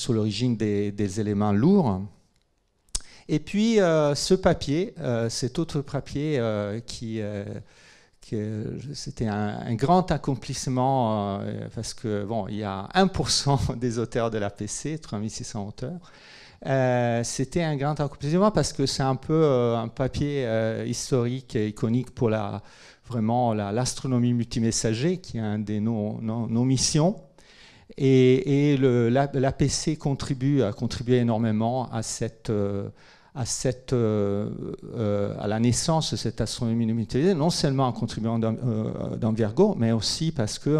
l'origine des éléments lourds. Et puis ce papier, cet autre papier qui c'était un grand accomplissement parce que bon, il y a 1% des auteurs de l'APC, 3600 auteurs. C'était un grand accomplissement parce que c'est un peu un papier historique et iconique pour vraiment l'astronomie multimessager, qui est une de nos missions. Et l'APC a contribué énormément à la naissance de cette astronomie multimessager, non seulement en contribuant dans Virgo, mais aussi parce que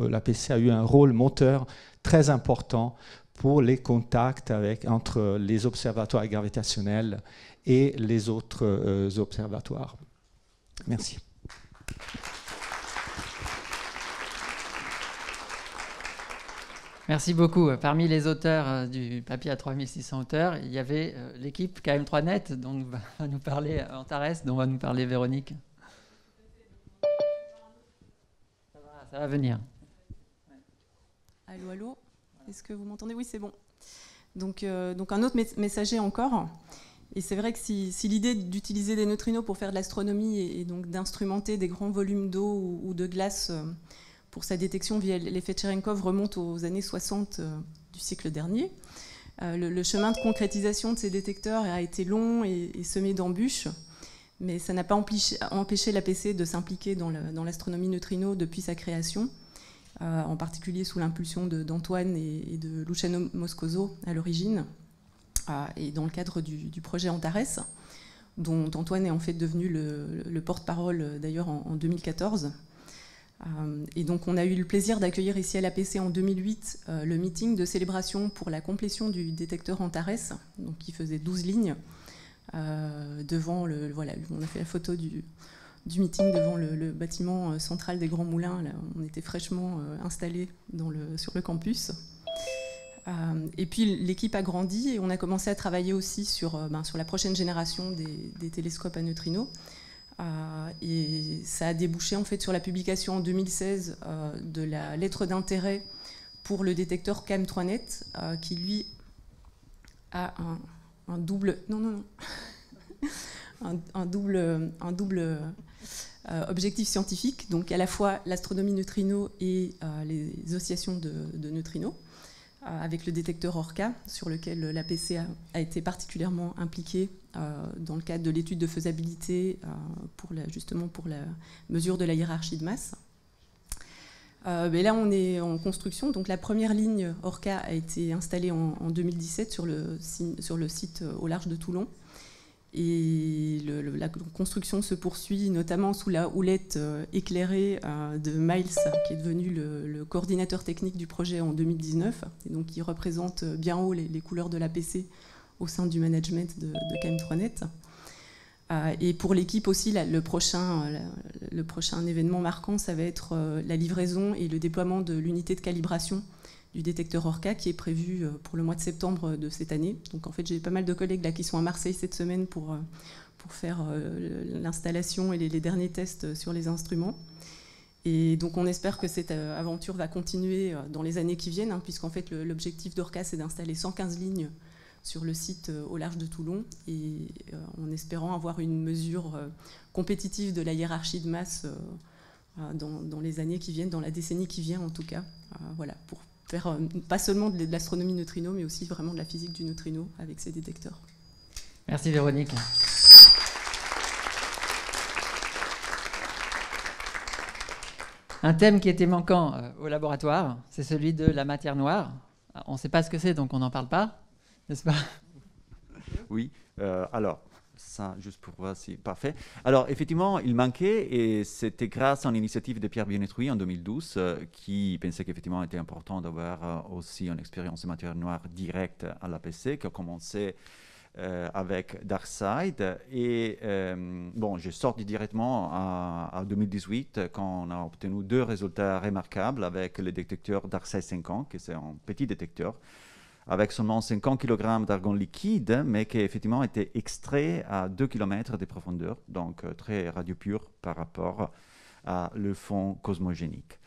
l'APC a eu un rôle moteur très important pour les contacts entre les observatoires gravitationnels et les autres observatoires. Merci. Merci beaucoup. Parmi les auteurs du papier à 3600 auteurs, il y avait l'équipe KM3Net dont va nous parler Antares, dont va nous parler Véronique. Ça va venir. Allô, allô. Est-ce que vous m'entendez? Oui, c'est bon. Donc un autre messager encore. Et c'est vrai que si l'idée d'utiliser des neutrinos pour faire de l'astronomie et donc d'instrumenter des grands volumes d'eau ou de glace pour sa détection via l'effet Cherenkov remonte aux années 60 du siècle dernier, le chemin de concrétisation de ces détecteurs a été long et semé d'embûches, mais ça n'a pas empêché l'APC de s'impliquer dans l'astronomie neutrino depuis sa création, en particulier sous l'impulsion d'Antoine et de Luciano Moscoso à l'origine, et dans le cadre du projet Antares, dont Antoine est en fait devenu le porte-parole d'ailleurs en 2014. Et donc on a eu le plaisir d'accueillir ici à l'APC en 2008 le meeting de célébration pour la complétion du détecteur Antares, donc qui faisait 12 lignes, devant voilà, on a fait la photo du meeting devant le bâtiment central des Grands Moulins. Là, on était fraîchement installés sur le campus. Et puis l'équipe a grandi et on a commencé à travailler aussi sur la prochaine génération des télescopes à neutrinos. Et ça a débouché en fait sur la publication en 2016 de la lettre d'intérêt pour le détecteur KM3Net, qui lui a un double objectif scientifique, donc à la fois l'astronomie neutrino et les oscillations de neutrinos, avec le détecteur ORCA, sur lequel l'APC a été particulièrement impliquée dans le cadre de l'étude de faisabilité justement pour la mesure de la hiérarchie de masse. Mais là, on est en construction. Donc, la première ligne ORCA a été installée en 2017 sur le site au large de Toulon. Et la construction se poursuit notamment sous la houlette éclairée de Miles, qui est devenu le coordinateur technique du projet en 2019, et donc qui représente bien haut les couleurs de l'APC au sein du management de KM3Net. Et pour l'équipe aussi, le prochain événement marquant, ça va être la livraison et le déploiement de l'unité de calibration du détecteur ORCA, qui est prévu pour le mois de septembre de cette année. Donc en fait, j'ai pas mal de collègues là qui sont à Marseille cette semaine pour faire l'installation et les derniers tests sur les instruments. Et donc on espère que cette aventure va continuer dans les années qui viennent, puisqu'en fait l'objectif d'ORCA, c'est d'installer 115 lignes sur le site au large de Toulon, et en espérant avoir une mesure compétitive de la hiérarchie de masse dans les années qui viennent, dans la décennie qui vient en tout cas, voilà, pour faire pas seulement de l'astronomie neutrino, mais aussi vraiment de la physique du neutrino avec ces détecteurs. Merci Véronique. Un thème qui était manquant au laboratoire, c'est celui de la matière noire. On ne sait pas ce que c'est, donc on n'en parle pas, n'est-ce pas? Oui, alors, ça, juste pour voir si... Parfait. Alors, effectivement, il manquait, et c'était grâce à une initiative de Pierre Bienetruy en 2012, qui pensait qu'effectivement, il était important d'avoir aussi une expérience de matière noire directe à l'APC, qui a commencé avec DarkSide. Et bon, j'ai sorti directement à 2018, quand on a obtenu 2 résultats remarquables avec le détecteur DarkSide 50, qui c'est un petit détecteur, avec seulement 50 kg d'argon liquide, mais qui effectivement était extrait à 2 km de profondeur, donc très radiopur par rapport à le fond cosmogénique.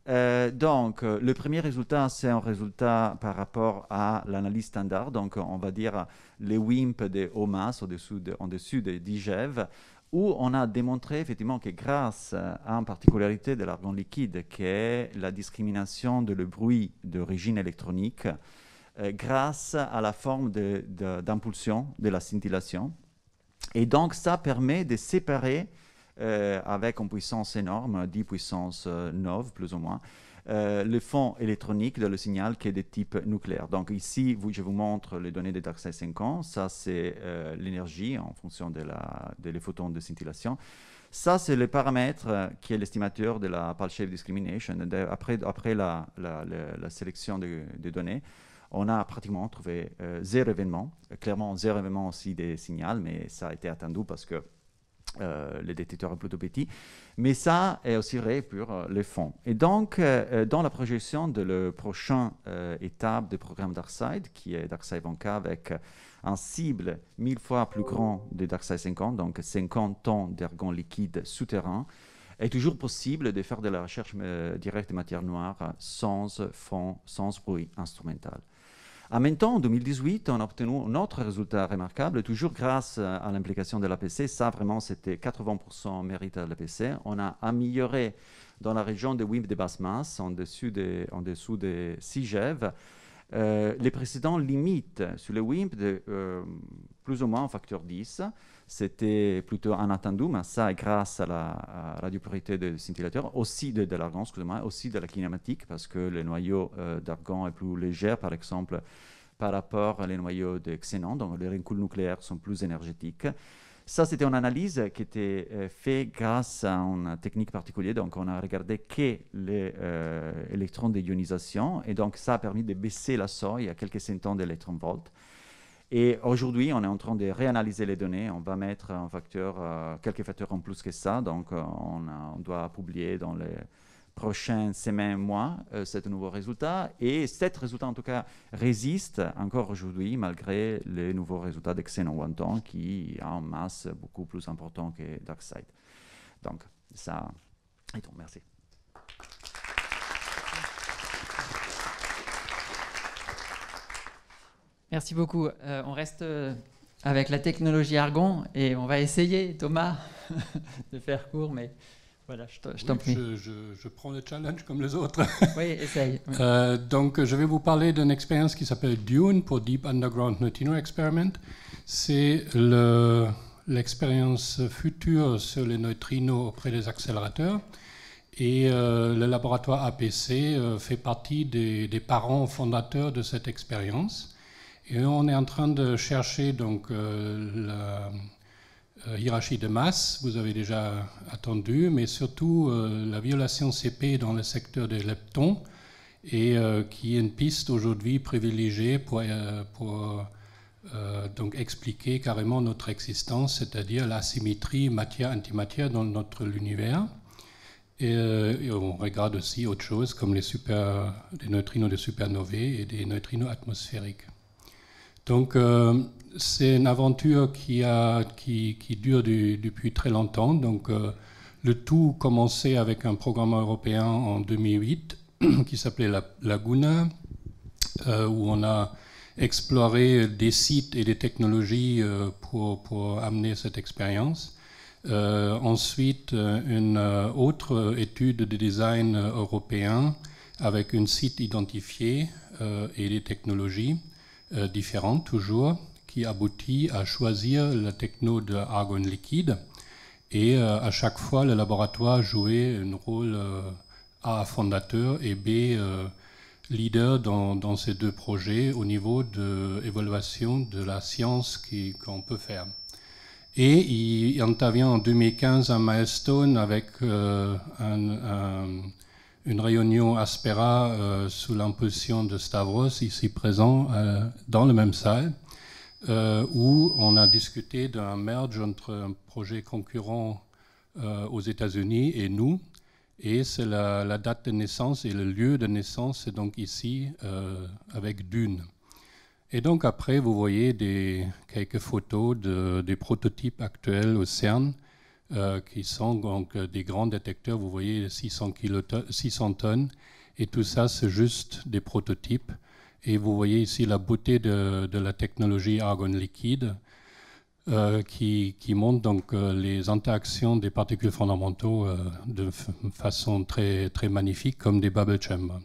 Donc, le premier résultat, c'est un résultat par rapport à l'analyse standard, donc on va dire les WIMP de haute masse en dessous de 10 GeV, où on a démontré effectivement que grâce à une particularité de l'argon liquide, qui est la discrimination de le bruit d'origine électronique, grâce à la forme d'impulsion de la scintillation. Et donc, ça permet de séparer, avec une puissance énorme, 10 puissance 9 plus ou moins, le fond électronique de le signal qui est de type nucléaire. Donc ici, je vous montre les données de DarkSide 5 ans. Ça, c'est l'énergie en fonction des photons de scintillation. Ça, c'est le paramètre qui est l'estimateur de la pulse shape discrimination. Après la sélection des données, on a pratiquement trouvé 0 événement. Clairement, 0 événement aussi des signaux, mais ça a été attendu parce que le détecteur est plutôt petit. Mais ça est aussi vrai pour les fonds. Et donc, dans la projection de la prochaine étape du programme DarkSide, qui est DarkSide 20K, avec un cible 1000 fois plus grand de DarkSide 50, donc 50 tonnes d'argon liquide souterrain, est toujours possible de faire de la recherche directe de matière noire sans fond, sans bruit instrumental. En même temps, en 2018, on a obtenu un autre résultat remarquable, toujours grâce à l'implication de l'APC. Ça, vraiment, c'était 80% mérite de l'APC. On a amélioré dans la région de WIMP de basse masse, en dessous de 6 GeV, les précédents limites sur le WIMP de plus ou moins un facteur 10. C'était plutôt inattendu, mais ça est grâce à la radiopureté de scintillateur, aussi de l'argon, excusez-moi, aussi de la kinématique, parce que le noyau d'argon est plus léger, par exemple, par rapport aux noyaux de xénon, donc les recouls nucléaires sont plus énergétiques. Ça, c'était une analyse qui était faite grâce à une technique particulière, donc on a regardé que les électrons d'ionisation, et donc ça a permis de baisser la seuil à quelques centaines d'électronvolts. Et aujourd'hui, on est en train de réanalyser les données. On va mettre un facteur, quelques facteurs en plus que ça. Donc, on doit publier dans les prochaines semaines, mois, ce nouveau résultat. Et cet résultat, en tout cas, résiste encore aujourd'hui, malgré les nouveaux résultats de Xenon Wanton, qui a une masse beaucoup plus importante que DarkSide. Donc, ça... Et donc, merci. Merci beaucoup. On reste avec la technologie argon et on va essayer, Thomas, de faire court, mais voilà, je t'en prie. Je prends le challenge comme les autres. Oui, essaye. Donc, je vais vous parler d'une expérience qui s'appelle DUNE pour Deep Underground Neutrino Experiment. C'est l'expérience future sur les neutrinos auprès des accélérateurs. Et le laboratoire APC fait partie des parents fondateurs de cette expérience. Et on est en train de chercher donc, la hiérarchie de masse, vous avez déjà attendu, mais surtout la violation CP dans le secteur des leptons, et qui est une piste aujourd'hui privilégiée pour donc expliquer carrément notre existence, c'est-à-dire l'asymétrie matière-antimatière dans notre univers. Et on regarde aussi autre chose comme des neutrinos de supernovae et des neutrinos atmosphériques. Donc, c'est une aventure qui dure depuis très longtemps. Donc, le tout commençait avec un programme européen en 2008 qui s'appelait Laguna, où on a exploré des sites et des technologies pour amener cette expérience. Ensuite, une autre étude de design européen avec un site identifié et des technologies différentes toujours, qui aboutit à choisir la techno de argon liquide. Et à chaque fois, le laboratoire jouait un rôle A, fondateur, et B, leader dans ces deux projets au niveau de l'évaluation de la science qu'on peut faire. Et il intervient en 2015 un milestone avec une réunion Aspera sous l'impulsion de Stavros, ici présent dans la même salle, où on a discuté d'un merge entre un projet concurrent aux États-Unis et nous. Et c'est la date de naissance et le lieu de naissance, c'est donc ici avec Dune. Et donc après, vous voyez quelques photos des prototypes actuels au CERN, qui sont donc des grands détecteurs, vous voyez 600 tonnes, et tout ça c'est juste des prototypes. Et vous voyez ici la beauté de la technologie argon liquide. qui montre donc les interactions des particules fondamentaux de façon très, très magnifique, comme des bubble chambers.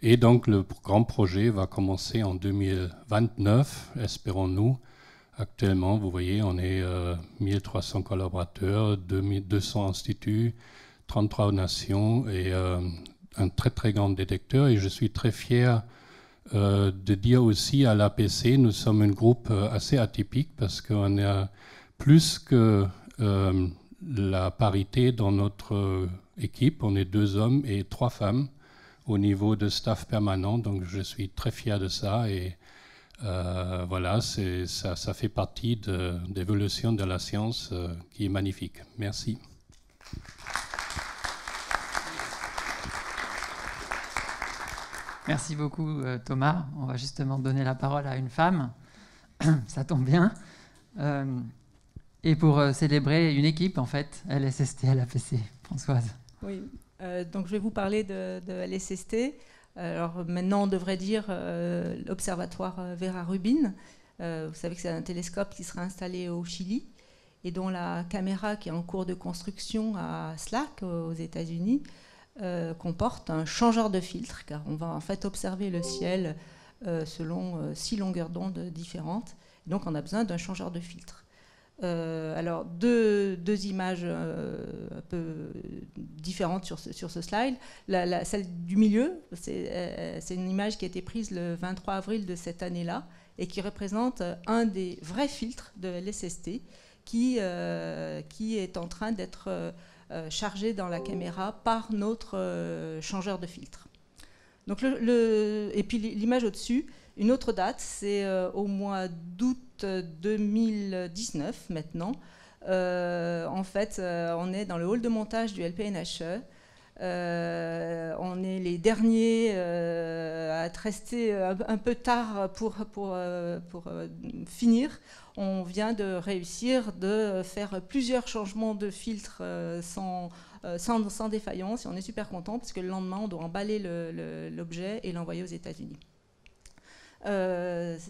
Et donc le grand projet va commencer en 2029, espérons-nous. Actuellement, vous voyez, on est 1300 collaborateurs, 2200 instituts, 33 nations et un très très grand détecteur. Et je suis très fier de dire aussi à l'APC, nous sommes un groupe assez atypique parce qu'on a plus que la parité dans notre équipe. On est 2 hommes et 3 femmes au niveau de staff permanent, donc je suis très fier de ça et voilà, ça fait partie de l'évolution de la science qui est magnifique. Merci. Merci beaucoup Thomas. On va justement donner la parole à une femme, ça tombe bien, et pour célébrer une équipe en fait, LSST à l'APC. Françoise. Oui, donc je vais vous parler de LSST. Alors maintenant on devrait dire l'observatoire Vera Rubin. Vous savez que c'est un télescope qui sera installé au Chili et dont la caméra qui est en cours de construction à SLAC aux États-Unis comporte un changeur de filtre, car on va en fait observer le ciel selon 6 longueurs d'onde différentes. Donc on a besoin d'un changeur de filtre. Alors deux images un peu différentes sur ce slide. Celle du milieu, c'est une image qui a été prise le 23 avril de cette année-là et qui représente un des vrais filtres de LSST qui est en train d'être chargé dans la caméra par notre changeur de filtre. Donc et puis l'image au-dessus, une autre date, c'est au mois d'août 2019 maintenant. En fait, on est dans le hall de montage du LPNHE. On est les derniers à être restés un peu tard pour finir. On vient de réussir de faire plusieurs changements de filtre sans défaillance. Et on est super content parce que le lendemain, on doit emballer l'objet et l'envoyer aux États-Unis.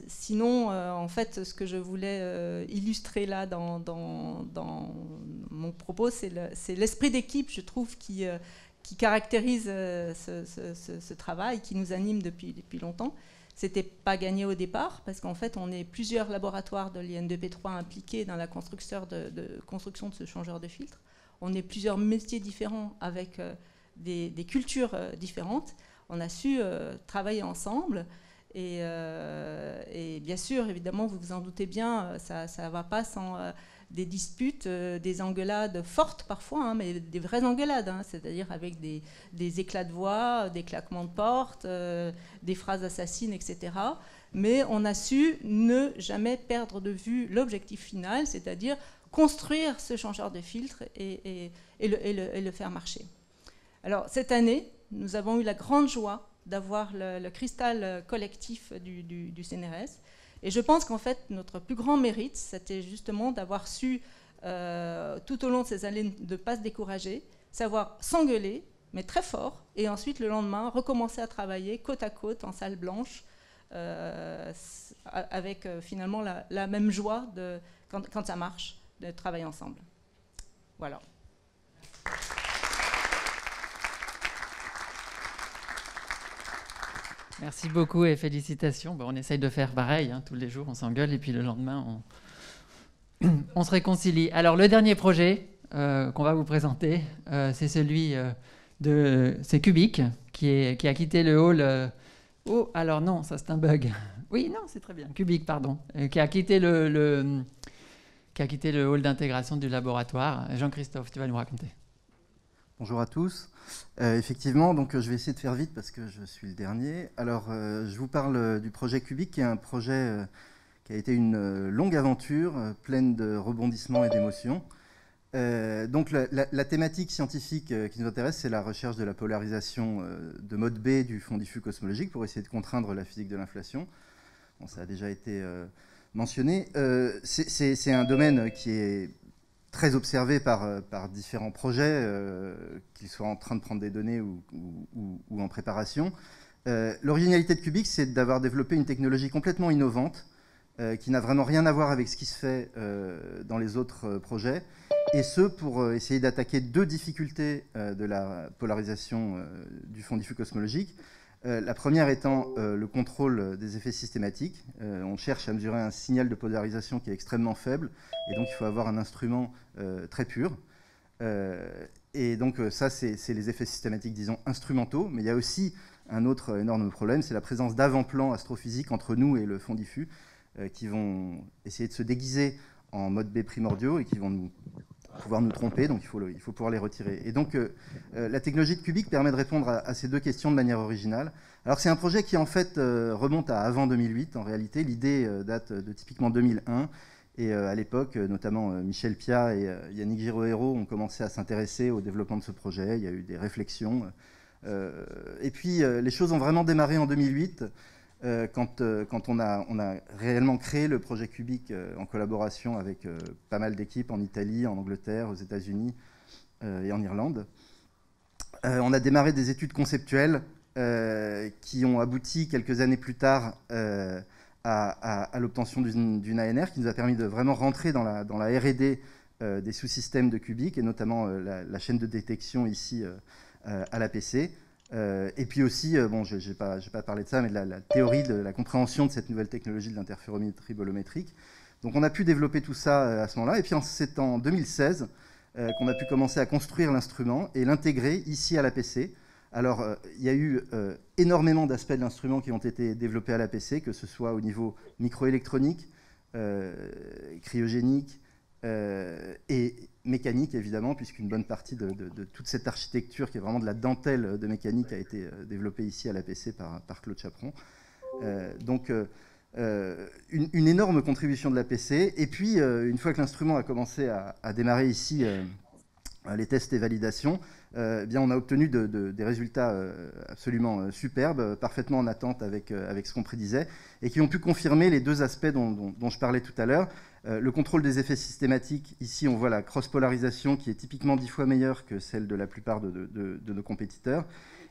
Sinon, en fait, ce que je voulais illustrer là dans mon propos, c'est l'esprit d'équipe, je trouve, qui caractérise ce travail, qui nous anime depuis longtemps. C'était pas gagné au départ, parce qu'en fait, on est plusieurs laboratoires de l'IN2P3 impliqués dans la construction de ce changeur de filtre. On est plusieurs métiers différents avec des cultures différentes. On a su travailler ensemble. Et bien sûr, évidemment, vous vous en doutez bien, ça ne va pas sans des disputes, des engueulades fortes parfois, hein, mais des vraies engueulades, hein, c'est-à-dire avec des éclats de voix, des claquements de porte, des phrases assassines, etc. Mais on a su ne jamais perdre de vue l'objectif final, c'est-à-dire construire ce changeur de filtre et le faire marcher. Alors, cette année, nous avons eu la grande joie d'avoir le cristal collectif du CNRS. Et je pense qu'en fait, notre plus grand mérite, c'était justement d'avoir su, tout au long de ces années, de ne pas se décourager, savoir s'engueuler, mais très fort, et ensuite, le lendemain, recommencer à travailler côte à côte, en salle blanche, avec finalement la même joie, quand ça marche, de travailler ensemble. Voilà. Merci beaucoup et félicitations. Bon, on essaye de faire pareil, hein, tous les jours on s'engueule et puis le lendemain on se réconcilie. Alors le dernier projet qu'on va vous présenter, c'est celui c'est Cubic qui a quitté le hall. Oh, alors non, ça c'est un bug. Oui, non, c'est très bien. Cubic, pardon, qui a quitté le hall d'intégration du laboratoire. Jean-Christophe, tu vas nous raconter. Bonjour à tous. Effectivement, donc je vais essayer de faire vite parce que je suis le dernier. Alors, je vous parle du projet Cubic, qui est un projet qui a été une longue aventure pleine de rebondissements et d'émotions. Donc, la thématique scientifique qui nous intéresse, c'est la recherche de la polarisation de mode B du fond diffus cosmologique pour essayer de contraindre la physique de l'inflation. Bon, ça a déjà été mentionné. C'est un domaine qui est très observé par différents projets, qu'ils soient en train de prendre des données ou en préparation. L'originalité de Cubic, c'est d'avoir développé une technologie complètement innovante qui n'a vraiment rien à voir avec ce qui se fait dans les autres projets, et ce pour essayer d'attaquer deux difficultés de la polarisation du fond diffus cosmologique. La première étant le contrôle des effets systématiques. On cherche à mesurer un signal de polarisation qui est extrêmement faible, et donc il faut avoir un instrument très pur. Et donc ça, c'est les effets systématiques, disons, instrumentaux, mais il y a aussi un autre énorme problème, c'est la présence d'avant-plans astrophysiques entre nous et le fond diffus, qui vont essayer de se déguiser en mode B primordiaux et qui vont pouvoir nous tromper, donc il faut pouvoir les retirer. Et donc la technologie de Cubic permet de répondre à ces deux questions de manière originale. Alors c'est un projet qui en fait remonte à avant 2008, en réalité. L'idée date de typiquement 2001, et à l'époque, notamment Michel Piat et Yannick Girohéro ont commencé à s'intéresser au développement de ce projet. Il y a eu des réflexions. Et puis les choses ont vraiment démarré en 2008, quand on a réellement créé le projet Cubic en collaboration avec pas mal d'équipes en Italie, en Angleterre, aux États-Unis et en Irlande. On a démarré des études conceptuelles qui ont abouti quelques années plus tard à l'obtention d'une ANR qui nous a permis de vraiment rentrer dans la R&D des sous-systèmes de Cubic, et notamment la chaîne de détection ici à l'APC. Et puis aussi, bon, je n'ai pas parlé de ça, mais de la théorie de la compréhension de cette nouvelle technologie de l'interférométrie bolométrique. Donc on a pu développer tout ça à ce moment-là. Et puis c'est en 2016 qu'on a pu commencer à construire l'instrument et l'intégrer ici à l'APC. Alors il y a eu énormément d'aspects de l'instrument qui ont été développés à l'APC, que ce soit au niveau microélectronique, cryogénique et mécanique, évidemment, puisqu'une bonne partie de toute cette architecture, qui est vraiment de la dentelle de mécanique, a été développée ici à l'APC par Claude Chaperon. Donc, une énorme contribution de l'APC. Et puis, une fois que l'instrument a commencé à démarrer ici les tests et validations, bien, on a obtenu des résultats absolument superbes, parfaitement en attente avec ce qu'on prédisait, et qui ont pu confirmer les deux aspects dont je parlais tout à l'heure. Le contrôle des effets systématiques, ici on voit la cross-polarisation qui est typiquement 10 fois meilleure que celle de la plupart de nos compétiteurs.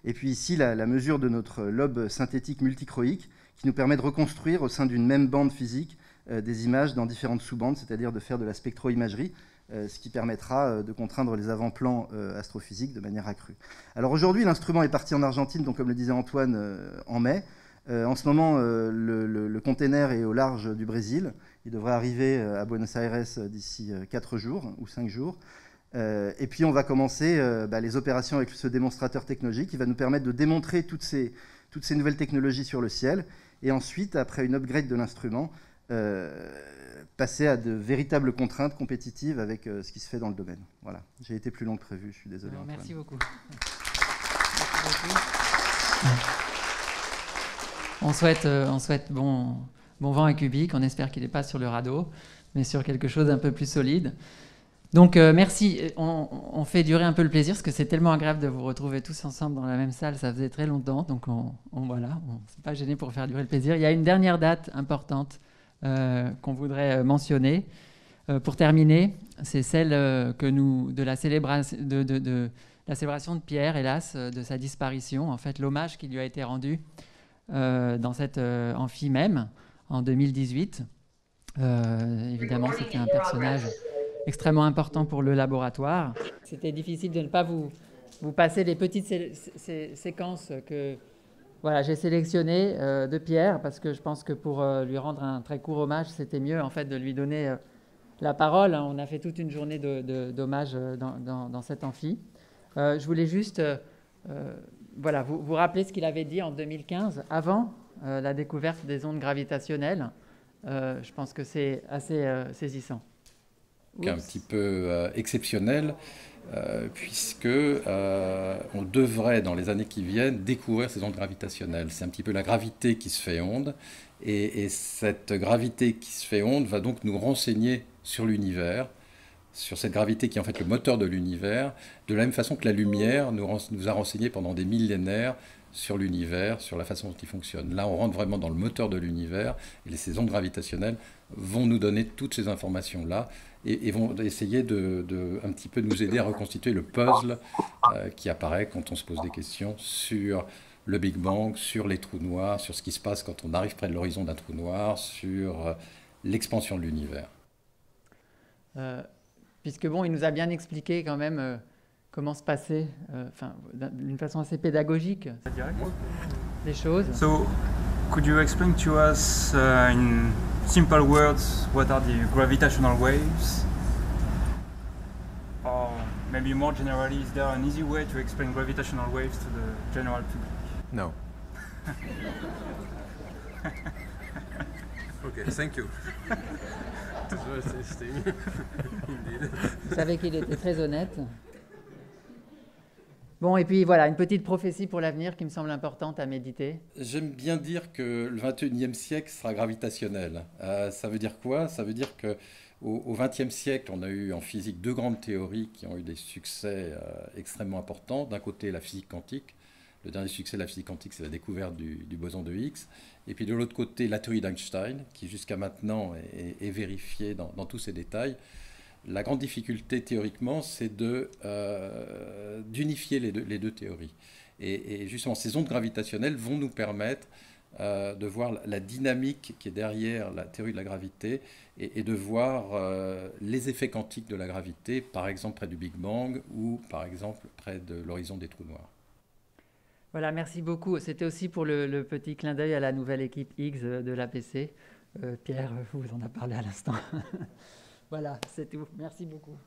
Et puis ici la mesure de notre lobe synthétique multichroïque qui nous permet de reconstruire au sein d'une même bande physique des images dans différentes sous-bandes, c'est-à-dire de faire de la spectroimagerie, ce qui permettra de contraindre les avant-plans astrophysiques de manière accrue. Alors aujourd'hui, l'instrument est parti en Argentine, donc comme le disait Antoine, en mai. En ce moment, le container est au large du Brésil. Il devrait arriver à Buenos Aires d'ici 4 jours ou 5 jours. Et puis on va commencer les opérations avec ce démonstrateur technologique qui va nous permettre de démontrer toutes ces nouvelles technologies sur le ciel. Et ensuite, après une upgrade de l'instrument, passer à de véritables contraintes compétitives avec ce qui se fait dans le domaine. Voilà, j'ai été plus long que prévu, je suis désolé. Alors, merci beaucoup. On souhaite bon vent à Cubic, on espère qu'il n'est pas sur le radeau, mais sur quelque chose d'un peu plus solide. Donc merci, on fait durer un peu le plaisir, parce que c'est tellement agréable de vous retrouver tous ensemble dans la même salle, ça faisait très longtemps, donc on s'est pas gêné pour faire durer le plaisir. Il y a une dernière date importante qu'on voudrait mentionner. Pour terminer, c'est celle de la célébration de Pierre, hélas, de sa disparition, en fait l'hommage qui lui a été rendu dans cette amphi même, en 2018. Évidemment, c'était un personnage extrêmement important pour le laboratoire. C'était difficile de ne pas vous passer les petites séquences que j'ai sélectionnées de Pierre, parce que je pense que pour lui rendre un très court hommage, c'était mieux en fait de lui donner la parole. On a fait toute une journée d'hommage dans cet amphi. Je voulais juste vous rappeler ce qu'il avait dit en 2015, avant la découverte des ondes gravitationnelles. Je pense que c'est assez saisissant. Un petit peu exceptionnel, puisque on devrait, dans les années qui viennent, découvrir ces ondes gravitationnelles. C'est un petit peu la gravité qui se fait onde, et cette gravité qui se fait onde va donc nous renseigner sur l'univers, sur cette gravité qui est en fait le moteur de l'univers, de la même façon que la lumière nous a renseigné pendant des millénaires sur l'univers, sur la façon dont il fonctionne. Là, on rentre vraiment dans le moteur de l'univers, et ces ondes gravitationnelles vont nous donner toutes ces informations-là, et vont essayer un petit peu nous aider à reconstituer le puzzle qui apparaît quand on se pose des questions sur le Big Bang, sur les trous noirs, sur ce qui se passe quand on arrive près de l'horizon d'un trou noir, sur l'expansion de l'univers. Puisque bon, il nous a bien expliqué quand même comment se passer, d'une façon assez pédagogique, les choses. So, could you explain to us in simple words what are the gravitational waves? Or maybe more generally, is there an easy way to explain gravitational waves to the general public? No. Okay, thank you. Vous savez qu'il était très honnête. Bon, et puis voilà, une petite prophétie pour l'avenir qui me semble importante à méditer. J'aime bien dire que le 21e siècle sera gravitationnel. Ça veut dire quoi? Ça veut dire qu'au XXe siècle, on a eu en physique deux grandes théories qui ont eu des succès extrêmement importants. D'un côté, la physique quantique. Le dernier succès de la physique quantique, c'est la découverte du boson de Higgs. Et puis de l'autre côté, la théorie d'Einstein, qui jusqu'à maintenant est vérifiée dans tous ses détails. La grande difficulté théoriquement, c'est d'unifier les deux théories. Et justement, ces ondes gravitationnelles vont nous permettre de voir la dynamique qui est derrière la théorie de la gravité et de voir les effets quantiques de la gravité, par exemple près du Big Bang ou par exemple près de l'horizon des trous noirs. Voilà, merci beaucoup. C'était aussi pour le petit clin d'œil à la nouvelle équipe Higgs de l'APC. Pierre vous en a parlé à l'instant. Voilà, c'est tout. Merci beaucoup.